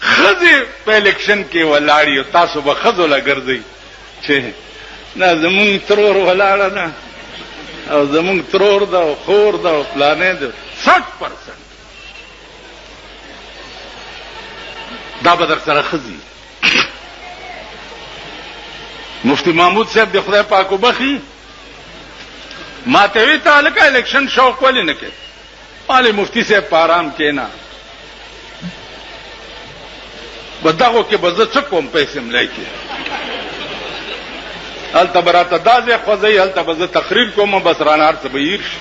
ښځې په الیکشن کې ولاړې او تاسو به ښځو له ګرځئ چې نه زمونږ ترور ولاړه نه او زمونږ ترور ده او خور ده او فلانې ده. 60% دا به در سره ښځې. مفتی محمود صاحب د خدای پاک وبخي ما ته وی ته هلکه الیکشن شوق ولې نه کوې؟ مالې مفتی صاحب په ارام کېنه، په دغو کې به زه څه کوم پیسې ملای کې، هلته به راته دا ځای خوځوي، هلته به زه تقریر کوم، بس رانه هر څه به هیر شي.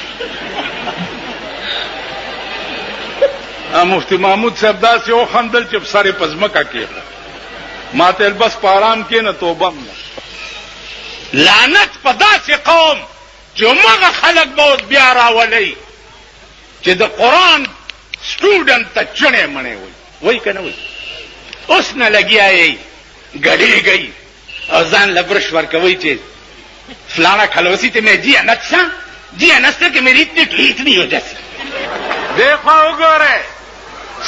مفتی محمود صاحب داسې وخندل چې سر یې په ځمکه کېښه. ما ته ویل بس په ارام کېنه توبه م نه. لعنت په داسې قوم چې همغه خلک به اوس بیا راولئ چې د قرآن سټوډنټ ته چڼې مڼې وایي که نه وایي. اوس نه لګیا یې ګډېږئ او ځان له برش ورکوئ چې فلانا کھلوسی ته میں جی انت سا جی انت کہ میری اتنی وجہ سے. دیکھو وګورئ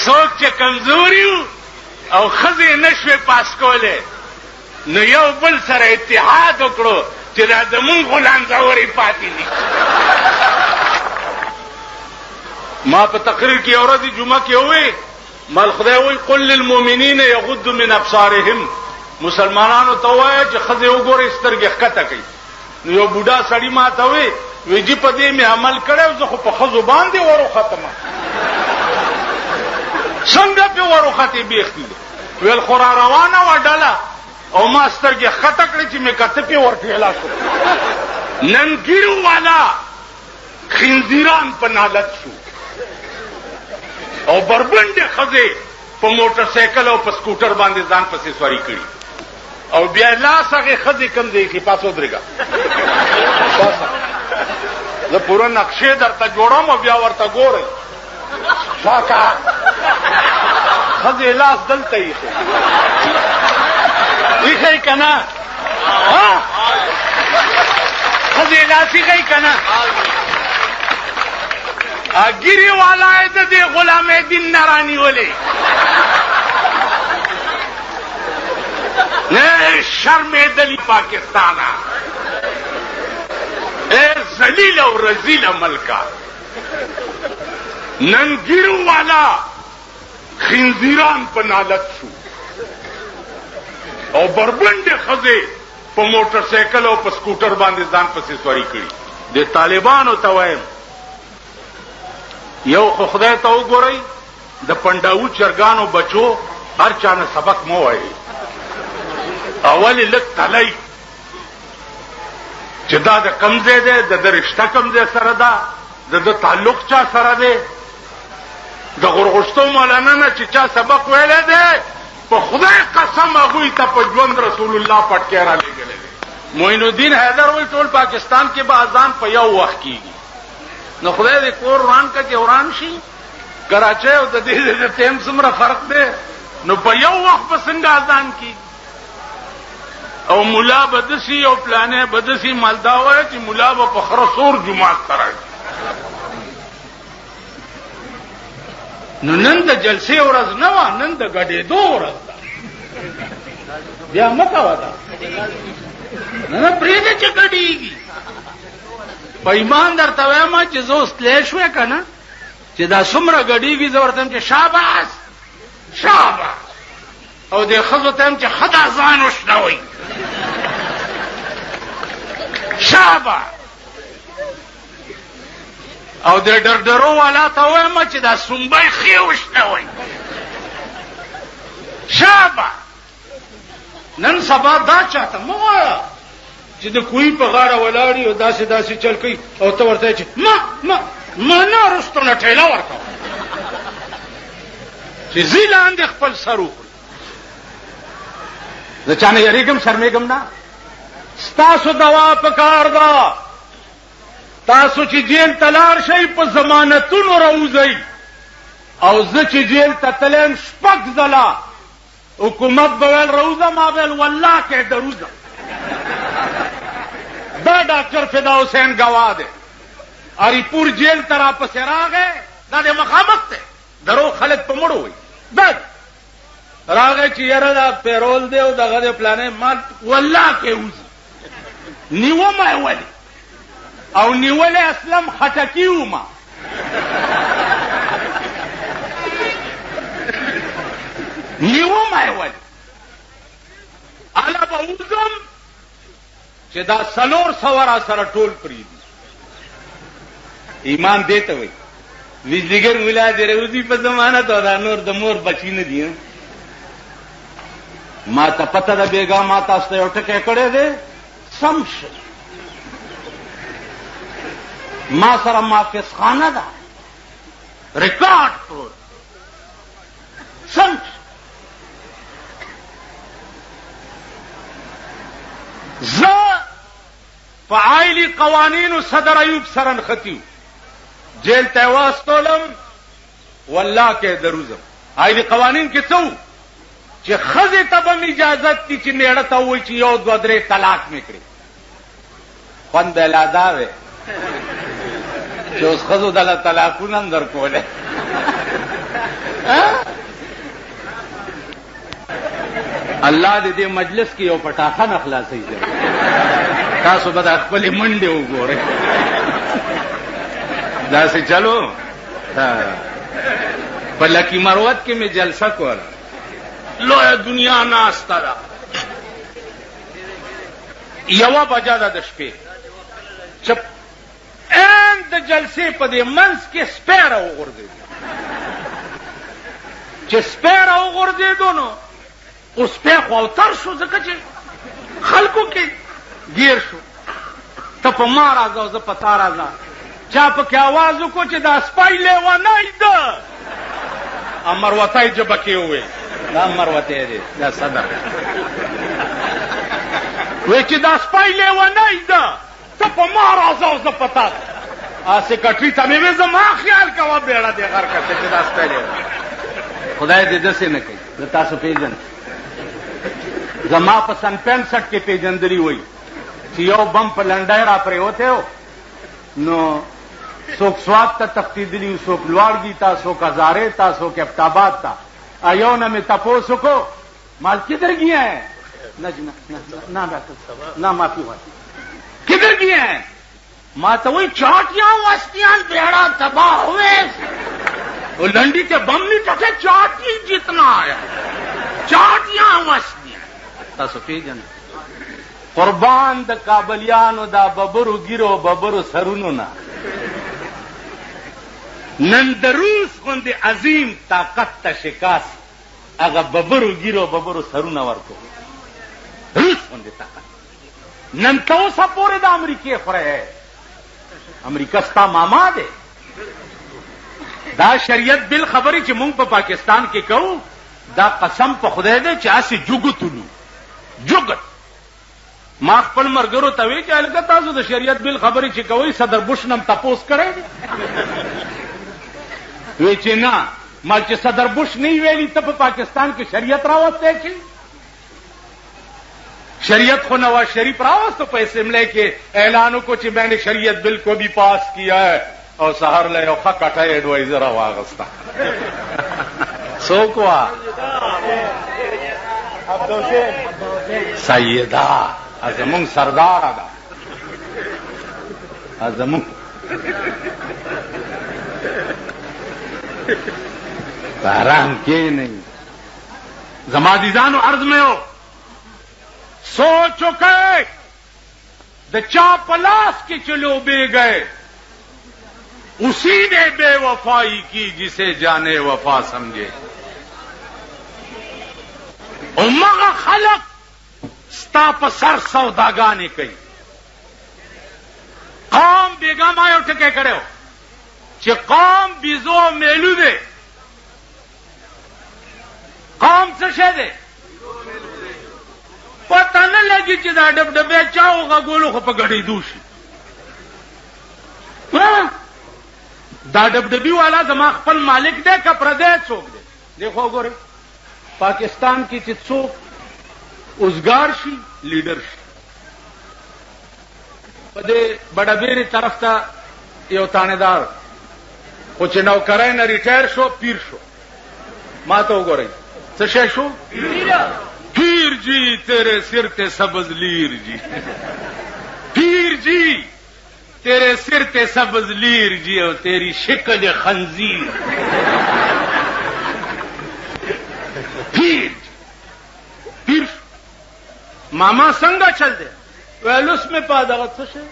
څوک چې کمزوري وو او ښځې نشوې پاس کولی نو یو بل سره اتحاد وکړو چې دا زمونږ غلام زورې پاتې دي. ما په تقریر کې یو ورځ جمعه کې ووی مال خدای وی قل للمؤمنین یغضوا من ابصارهم، مسلمانانو ته وایي چې خزه وګوري سترګې ښکته کوي. نو یو بوډا سړی ما ته وی جی په دې مې عمل کړو، زه خو په خزو باندې ورو ختمه. څنګه په ورو ختې بیختی ویل خورا روانه وډاله او ما سترګې ښکته کړې چې مې کته په ورټېلا شو. نن ګیرو والا خنزیران په نالت شو او بربنډه خزه په موټر سایکل او په سکوټر باندې ځان پسې سواری کړي او بیا لاس هغه خزه کم دی کې پاسو درګه. زه پوره نقشې درته جوړوم او بیا ورته ګورئ شاکا خزه لاس دلته یې ایخی کنا خزه لاس ایخی کنا گیری والا ہے تو دے غلام دین نرانی والے شرم دلی پاکستانا اے ذلیل اور رزیل ملکا نن گیرو والا خنزیران پا نالت شو او بربند خزے پا موٹر سیکل او پا سکوٹر باندې ځان پسې سواری کړي. د طالبانو ته وایم یو خو خدای ته وګورئ، د پنډاوو چرګانو بچو هر چانه سبق مو وایي. اول لک تلای چې دا د کم ځای دی، د رشته کم ځای سره ده، د تعلق چا سره دی، د غرغشتو مولانا نه چې چا سبق ویلی دی، په خدای قسم هغوی ته په ژوند رسول الله پټکی را لېږلی دی. معین الدین حیدر وایي ټول پاکستان کې به اذان په یو وخت کېږي. نو خدای دې کور وران کا چې وران شي، کراچۍ او د دې د ټیم څومره فرق دی، نو په یو وخت به څنګه اذان کېږي. او ملا بدسی او پلانې بدسی مالدا وایي چې ملا به په خره سور جماعت ته راځي. نو نن د جلسې ورځ نه وه، نن د ګډېدو ورځ ده. بیا مه کوه دا نه پرېږده چې ګډېږي. په ایمان درته وایم چې زه اوس تلی شوی که نه چې دا څومره ګډېږي، زه ورته یم چې شاباس شاباس، او دې ښځو ته یم چې ښه دا ځان وشنوئ شاباس، او د ډرډرو والا ته وایم چې دا سنبی ښې وشنوئ شاباس. نن سبا دا چاته مه وایه چې د کوی په غاړه ولاړي او داسې داسې چل کوي او ته ورته چې ما نه رستو نه ټیله ورکوه چې ځي لاندې خپل سر وکړي. زه چا نه یېرېږم شرمېږم نه. ستاسو دوا په کار ده. تاسو چې جیل ته لاړ شئ په ضمانتونو راوځئ، او زه چې جیل ته تلیم 6 ځله حکومت به ویل راوځه، ما ویل والله کې دروځم. دا ډاکټر فدا حسین گواه دی. اریپور جیل ته راپسې راغی، دا د مخامخ دی، درو خلک په مړو وي. دا راغی چې یاره دا پیرول دی او دغه د پلانې مال والله کې وځي. نیومه یې ولې او نیولې اسلم خټکي ومه نیومه یې ولې اله به وځم چې دا 400 را سره ټول پرېږدي. ایمان دې ته وایي ویزدګر ملا دې روزي په ضمانت او دا نور د مور بچی نه دي. ما ته پته ده بیګا ما تاسو ته یو ټکی کړی دی، سم شي. ما سره محافظ خانه ده، ریکارډ پروت، سم شي. زه په عائلي قوانینو صدر ایوب سره نښتي جیل ته واستولم، والله کې دروزم. عائلي قوانین کې څه چې ښځې ته به م اجازت دي چې میړه ته ووایي چې 1 2 3 طلاق مې کړي. خوند یې لا دا وی چې اوس ښځو دله طلاقونه هم در کولی. الله دې دې مجلس کې یو پټاخه نه خلاصوي. تاسو به د خپلې منډې وګورئ. داسې چلو په لکی مروت کې مې جلسه کوله لویه دنیا ناسته ده 1 بجه ده د شپې چې ان د جلسې په دې منځ کې سپی راوغورځېدو چې سپی راوغورځېدو نو اوس سپی خو اوتر شو ځکه چې خلکو کې ګیر شو ته په ما راځه او زه په تا راځه چا پکې आवाज وکړو چې دا سپی لیونی ده مروتۍ ژبه کې وویل دا مروتۍ دی دا صدر وی چې دا سپی لیونی ده ته په ما راځه او زه په تا سیکرټري ته مې وې زما خیال کوه بیړه دې غر کړه چې دا سپی لیونی خدای دې داسې نه کوي زه تاسو پېژنم زما په سن 65 کې پېژندلي وی چې یو بم په لنډۍ را پرېوتی و نو څوک سوات ته تښتېدلي وو څوک لوړګي ته څوک هزارې ته څوک افټاباد ته یو نه مې تپوس وکړو مال کدھر گیا ہے نہ معافی ہوتی کدھر گیا ہے ماں تو وہی چاٹیاں وستیاں بیڑا تباہ ہوئے وہ لنڈی کے بم نہیں ٹکے چاٹی جتنا آیا چاٹیاں وستیاں تاسو پیژن قربان د کابلیانو دا ببرو ګیرو ببرو سرونو نه نن د روس غوندې عظیم طاقت ته شکاست هغه ببرو ګیرو ببرو سرونه ورکو روس غوندې طاقت نن ته اوسه پورې د امریکې خوره امریکا ستا ماما دی دا شریعت بل خبرې چې مونږ په پاکستان کې کوو دا قسم په خدای دی چې هسې جوګتولو جوګت ما خپل مرګرو ته وی چې هلکه تاسو د شریعت بل خبرې چې کوئ صدر بوش نم تپوس کړی دی وی چې نه ما چې صدر بوش نه ویلي ته په پاکستان کې شریعت راوستی چې شریعت خو نواز شریف راوستو په اسمبلی کې اعلان وکړو چې میں نے شریعت بل کو بھی پاس کیا ہے او سهار له یو ښه کټه ایډوایزر راواغسته څوک وه سیده زمونږ سرداره ده زمونږ آرام کې نہیں زما عزیزانو عرض میں ہو سو چکے د چا پلاس کے چلو بے گئے اسی نے بے وفائی کی جسے جانے وفا سمجھے امغا خلق ستا په سر سوداګانې کوي قوم بیګا ما یو ټکی کړو چې قوم بیزو میلو دی قوم څه شی دی پته نه لګي چې دا ډبډبې چاو غوګولو خو په ګډېدو شي دا ډبډبي والا زما خپل مالک دی که پردی څوک دی دیکھو ګورئ پاکستان کې چې څوک اوزګار شي لیډر شي په دې بډبېرې طرف ته یو تانیدار خو چې نوکرۍ نه ریټایر شو پیر شو ما ته وګورئ څه شی شو پیر جی تیرے سر تے سبز لیر جی پیر جی تیرے سر تے سبز لیر جی اور تیری شکل خنزیر پیر پیر ماما سنگا چل دے ویل اس میں پادغت سشے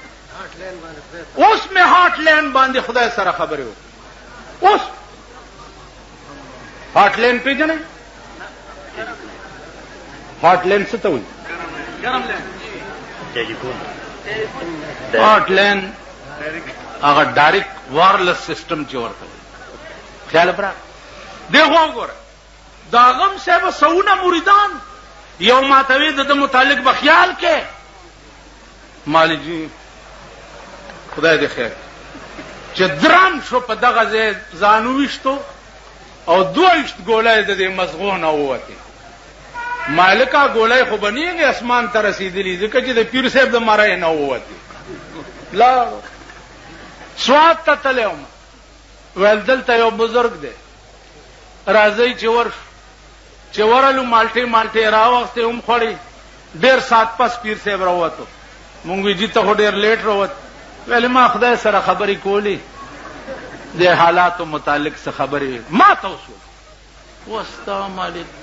اس میں ہاٹ لین باندھے خدا سارا خبر ہو اس ہاٹ لین پہ جنے ہاٹ لین سے تو ہوئی ہاٹ لین اگر ڈائریکٹ وائرلیس سسٹم چور تھا خیال برا دیکھو گور داغم سے وہ سونا مریدان یو ماتوی د متعلق بخیال کے مالی جی خدای دې خیر چې درام شو په دغه ځانو وشتو او دویشت ګولای د مزغونه ووته مالکا ګولای خو بنیږي اسمان ته رسیدلی ځکه چې د پیر صاحب د مړای نه ووته لا سوات ته تلم ول دلته یو بزرګ دی راځي چې ورش چې ورلو مالټه راوخته هم خوري ډیر سات پس پیر صاحب راوته مونږ وی جته ډیر لیټ راوت ویل ما خدای سره خبرې کولی د حالاتو متعلق څه خبرې ما ته وشول والسلام علیکم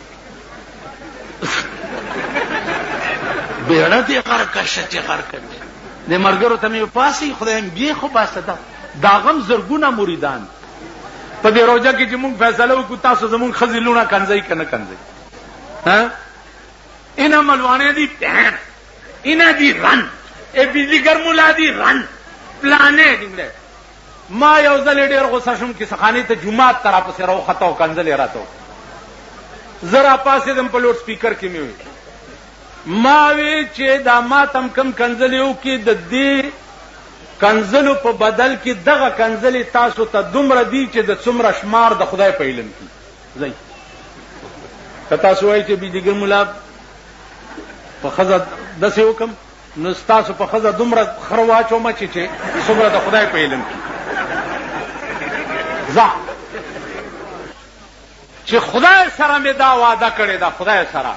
بیړه دې غرکشه چې غرکشه د مرګرو ته مې پاسي خدای بیا خو باسته دا غم زرګونه مریدان په دې روزه کې چې موږ فیصله وکړو تاسو زموږ ښځې لوڼه کنځئ که نه کنځئ اینا ملوانه دی پہن اینا دی رن اے بیزیگر مولا دی رن پلانے دیمڑے ما یو ځل ډېر غوسه شوم چې سخانې ته جومات ته راپسې راوخته او کنځلې راته زه راپاڅېدم په لوډ سپیکر کې مې وي ما وی چې دا ما تم کم کنځلې وکړي د دې کنځلو په بدل کې دغه کنځلې تاسو ته دومره دي چې د څومره شمار د خدای په علم کې ځئ که تاسو وایئ چې بیزیګر ملا په ښځه داسې وکړم نو ستاسو په ښځه دومره خره واچومه چې څومره د خدای په علم کې ځه چې خدای سره مې دا وعده کړې ده خدای سره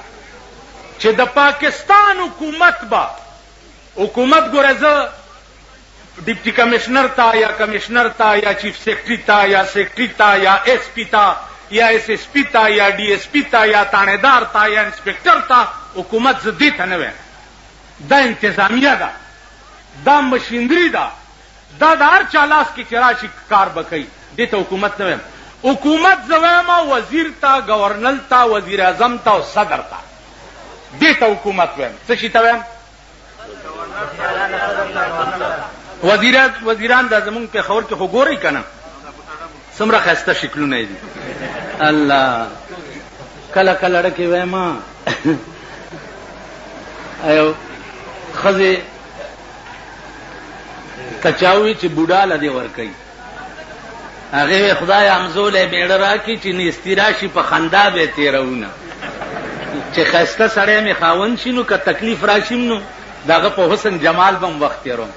چې د پاکستان حکومت ګوره زه ډیپټي کمشنر تا یا کمشنر تا یا چیف سیکرټري تا یا سیکرټري تا یا ایس پی تا یا ایس ایس پی تا یا ڈی ایس پی تا یا تانیدار تا یا انسپیکٹر تا حکومت زه دې ته نه وایم دا انتظامیه ده دا مشینری ده دا د هر چا لاس کې چې راشي کار به کوي دې ته حکومت نه وایم حکومت زه وایم وزیر تا گورنر تا وزیر اعظم تا او صدر تا دې ته حکومت وایم څه شي ته وایم وزیران دا زمونږ پېښور کې خو ګورئ که نه څومره ښایسته شکلونه یې دي الله کله کله ډکې وایم ایو ښځې که چا ووي چې بوډا له دې ورکوي هغې وی خدای همزولی مېړه راکړي چې نیستي راشي په خندا به یې تېروونه چې ښایسته سړی مې خاوند شي نو که تکلیف راشي نو د هغه په حسن جمال به م وخت تېروم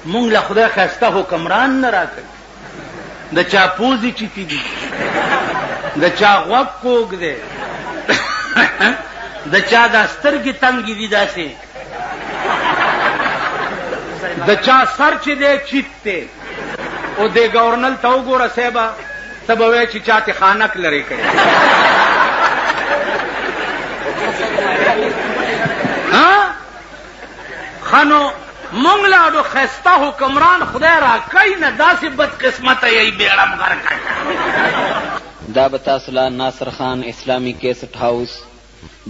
مونږ له خدای ښایسته حکمران نه راکوي د چا پوزې چیتي دي د چا غوږ کوږ دی د چا دا سترګې تنګې دي داسې د چا سر چې دی چیت دی او د گورنر ته وګوره صاحبه ته به وایې چې چا ته خانک لرې کړی ښه نو مونږ لاړو ښایسته حکمران خدای راکوي نه داسې بدقسمته یې بیړه م غرقه دا به تاسو له ناصر خان اسلامی کیسټ هاوس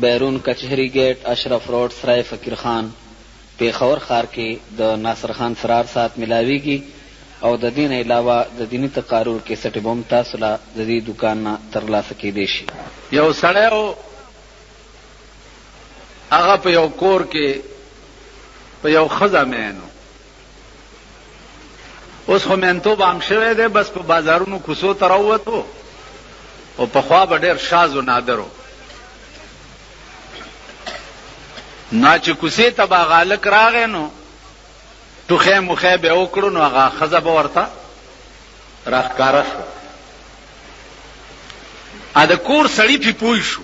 بیرون کچهری گیټ اشرف روډ سرای فقیر خان پیښور ښار کې د ناصر خان فرار ساعت ملاویږي او د دې نه علاوه د دیني تقارر کیسټې به هم تاسو له د دې دوکان نه ترلاسه کیدی شي یو سړی و هغه په یو کور کې په یو ښځه مین اوس خو مینتوب عام شوی دی بس په بازارونو کوڅو ته راووتو او پخوا به ډېر شاز و نادر و نا چې کوڅې ته به هغه هلک راغی نو ټوخی موخی به یې وکړو نو هغه ښځه به ورته راښکاره شوه د کور سړي پې پوه شو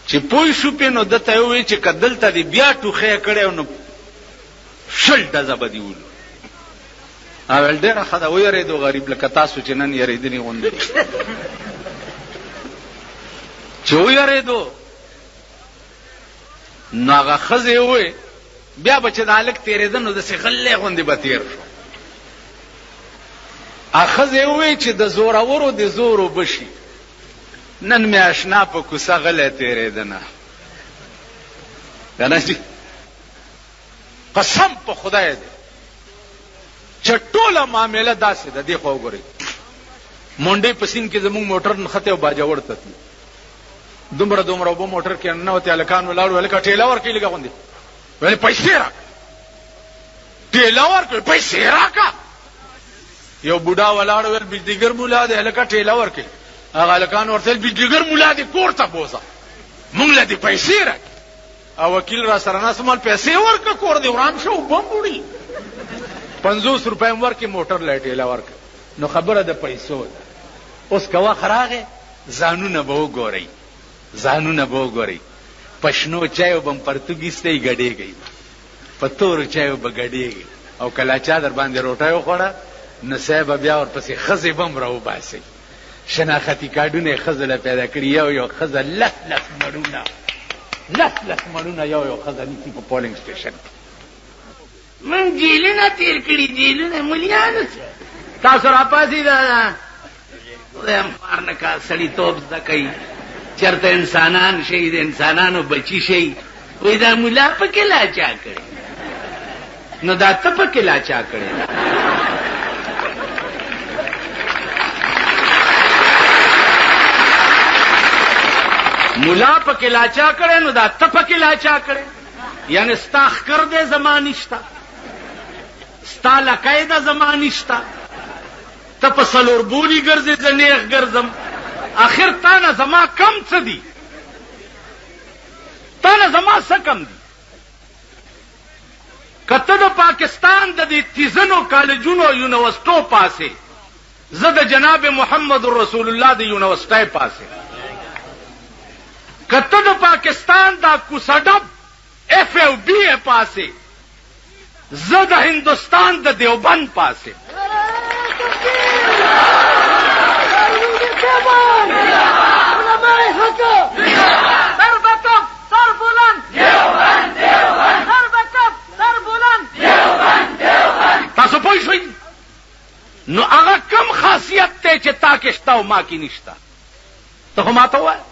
چې پوه شو پې نو ده ته یې ووایي چې که دلته دې بیا ټوخی کړی نو 20 ډزه به دې ولو ویل ډېره ښه ده ویرېدو غریب لکه تاسو چې نن یېرېدلي غوندې چې ویرېدو نو هغه ښځې یې ووایي بیا به چې د هلک تېرېده نو داسې غلی غوندې به تېر شو هغه ښځې یې ووایي چې د زورورو د زور اوبه شي نن مې اشنا په کوڅه غلی تېرېده نه که نه جي قسم په خدای دی چې ټوله معامله داسې ده دې خوا وګورئ مونډۍ په سیند کې زموږ موټر نښتې او باجوړ ته تلي دومره اوبه موټر کې ننوتې هلکان ولاړ ویل که ټېله ورکړي لږه غوندې ویل پیسې راکړه ټېله ورکړه پیسې راکړه یو بوډا ولاړ ویل بجلیګر مولا دی هلکه ټېله ورکړي هغه هلکان ورته ویل بجلیګر مولا دی کور ته بوځه مونږ له دې پیسې راکړي او وکیل را سره ناست مال پیسې ورکړه کور دې وران شه اوبه م وړي 50 روپۍ م ورکړي موټر له ټېله ورکړه نو خبره د پیسو ده اوس که وخت راغی ځانونه به وګورئ ځانونه به وګورئ په شنو چایو به م پرتوګیستی ګډېږئ په تورو چایو به ګډېږئ او کله چا در باندې روټۍ وخوړه نو صاحب بیا ورپسې ښځې به هم راوباسئ. شناختي کارډونه یې ښځو له پیدا کړي، یو ښځه لس مړونه یو ښځه نیسي په پولنګ سټیشن کې. من جیلونه تیر کړي، جیلونه ملیانو تاسو راپاسئ. دا خدای هم خوار نه کا، سړیتوب زده کوي، چېرته انسانان شي، د انسانانو بچي شي. وایي دا ملا پکې لا چا کړی، نو دا ته پکې لا چا کړی. ملا پکې لا چا کړی، نو دا ته پکې لا چا کړی. یعنی ستا ښکر دی زما نشته، ستا لکۍ ده زما نشته، ته په څلور بولي ګرځې، زه نیغ ګرځم. آخر تا نه زما کم څه دي؟ تا نه زما څه کم دي؟ که ته د پاکستان د دې تیزنو کالجونو یونیورسټو پاسې، زه د جناب محمد رسول الله د یونیورسټۍ پاسې. که ته د پاکستان دا کوسډب ایف او بی ای پاسې، زه د هندوستان د دیوبند پاسې. تاسو پوه شئ؟ نو هغه کم خاصیت دی چې تا کې شته او ما کې نشته؟ ته خو ما ته ووایه.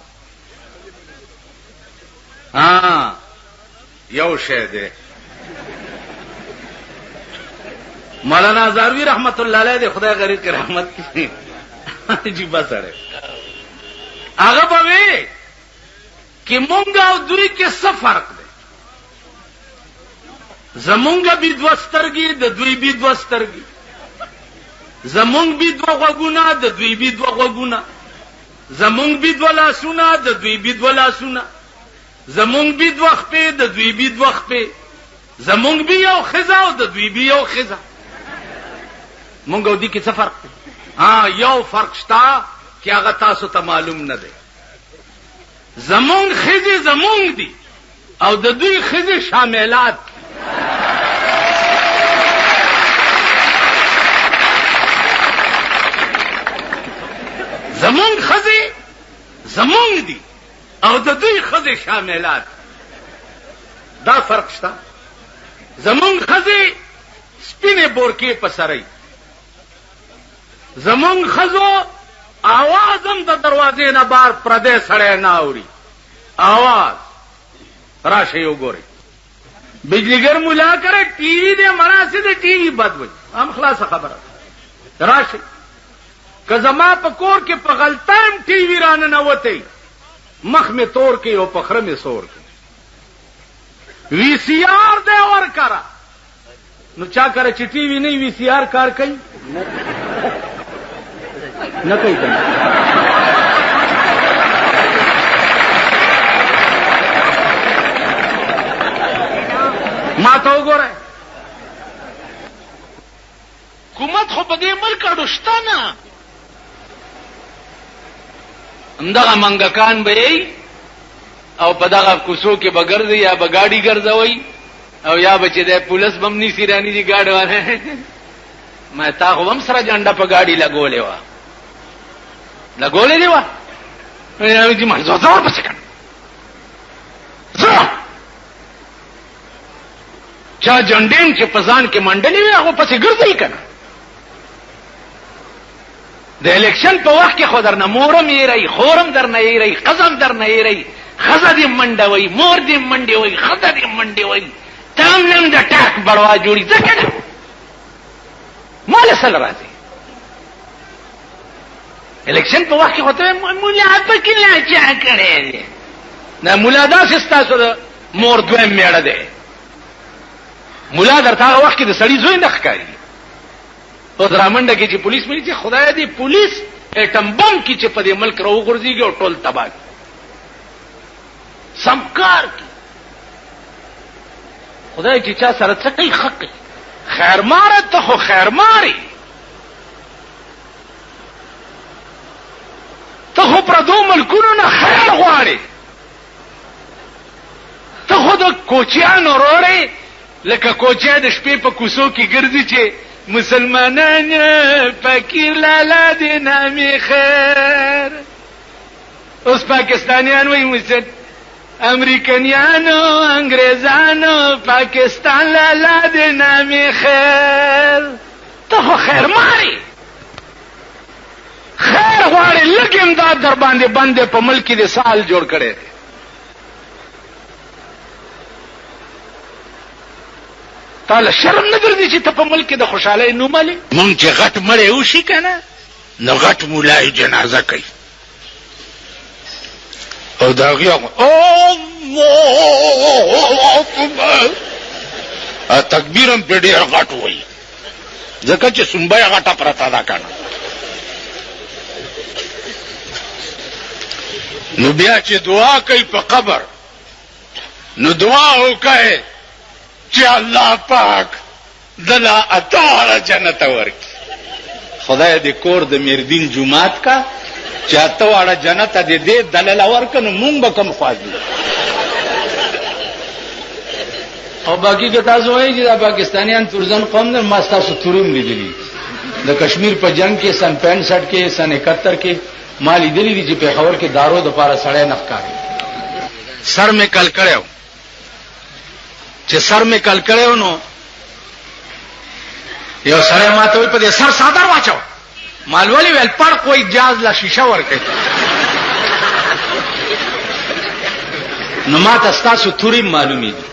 یو شی دی، مولانا هزاروی رحمت الله علیه دی، خدای غریب کې رحمت کړي، عجیبه سړی. هغه به وی چې مونږ او دوی کې څه فرق دی؟ زمونږ بي دوه سترګې، د دوی بي دوه سترګې. زمونږ بي دوه غوږونه، د دوی بي دوه غوږونه. زمونږ بي دوه لاسونه، د دوی بي دوه لاسونه. زمونږ بي دوه خپې، د دوی بي دوه خپې. زمونږ بي یو ښځه او د دوی بي یو ښځه. مونږ او دوی کې څه فرق دی؟ یو فرق شته چې هغه تاسو ته معلوم نه دی. زمونږ ښځې زمونږ دي او د دوی ښځې شاملات. زمونږ ښځې زمونږ دي او د دوی ښځې شاملات. دا فرق شته. زمونږ ښځې سپینې بورکې په سرۍ، زمونږ ښځو आवाज هم د دروازې نه بار پردی سړی نه اوري. आवाज راشئ وګورئ. بجلیګر مولا کرے ٹی وی دے مناسب دے ٹی وی بد وي، هم خلاصه خبره. راشئ که زما په کور کې په غلطایم ټي وي رانه نوتی، مخ می تور کې او په خره می سور کې. وی سی آر دے اور کرا نو چا کرے چې ټي وی نه وی سی آر کار کوي نه کوي. ما ته وګوره، حکومت خو په دې ملک اړو شته نه. همدغه منګکان به یې او په دغه کوڅو کې به ګرځي یا به ګاډي ګرځوي او یا به چې د پولیس بم نیسي راني دي ګاډي وانه. ما تا خو هم سره جنډه په ګاډي لګولې وه، لګولې دي وه. چې ما زه ورپسې کړم، چا جنډین چې په ځان کې منډلې وي هغه پسې ګرځي که نه. د الیکشن په وخت کې خو درنه مورم ایرئ، خورم درنه ایرئ، ښځم درنه ایرئ، ښځه دې منډه وئ، مور دې منډې وئ، ښځه دې منډې وئ، ته هم نن د ټاک بړوا جوړي ځکه نه ماله سره راځي. الیکشن په وخت کې خو ته ملا پکې لا چا کړی دی. نه ملا داسې ستاسو د مور دویم میړه دی. ملا درته هغه وخت کې د سړي زوی نه ښکاري. اوس رامنډه کې چې پولیس ملي چې خدای دې پولیس ایټم بم کې چې په دې ملک راوغورځېږي او ټول تباه کړي، سم کار کړي. خدای چې چا سره څه کوي ښه کوي. خیرماره ته خو خیرمارې، ته خو پردو ملکونو نه خیر غواړې، ته خو د کوچیانو وروړې لکه کوچیا د شپې په کوڅو کې ګرځي چې مسلمانان فقیر لالا دی نامی خیر. اوس پاکستانیان وای مسد امریکایانو انګریزانو پاکستان لالا دی نامی خیر. ته خو خیر ماری خیر غواړي لږ امداد در باندې بندې په ملک کې د سال جوړ کړي. تعالی شرم نه ګرځي چې ته په ملک کې د خوشحالۍ نوم علي. مونږ چې غټ مړی وشي که نه نو غټ مولای جنازه کوي او د هغې تکبیر هم پرې ډېر غټ وایي ځکه چې سنبه یې غټه پرته ده که نه. نو بیا چې دعا کوي په قبر نو دعا وکړئ چې الله پاک دله اتاړه جنت ورکړي. خدای دې کور د میردین جومات کا چې اته واړه جنت دې دې دلله ورکړه نو مونږ به کوم خواځو. او باقي که تاسو وایئ چې دا پاکستانیان تورزن قوم ده، ما ستاسو تورم لیدلي د کشمیر په جنگ کې سن 65 کې سن 71 کې ما لیدلي دي چې پېښور کې دارو دپاره سړی نه ښکاري. سر مې کل کړی چې سر مې کل کړی نو یو سړی ما ته وایي په دې سر څادر واچو. مالولي ویل پړ کوئی جاز لا شیشه ورکړي. نو ما ته ستاسو تورې معلومې دي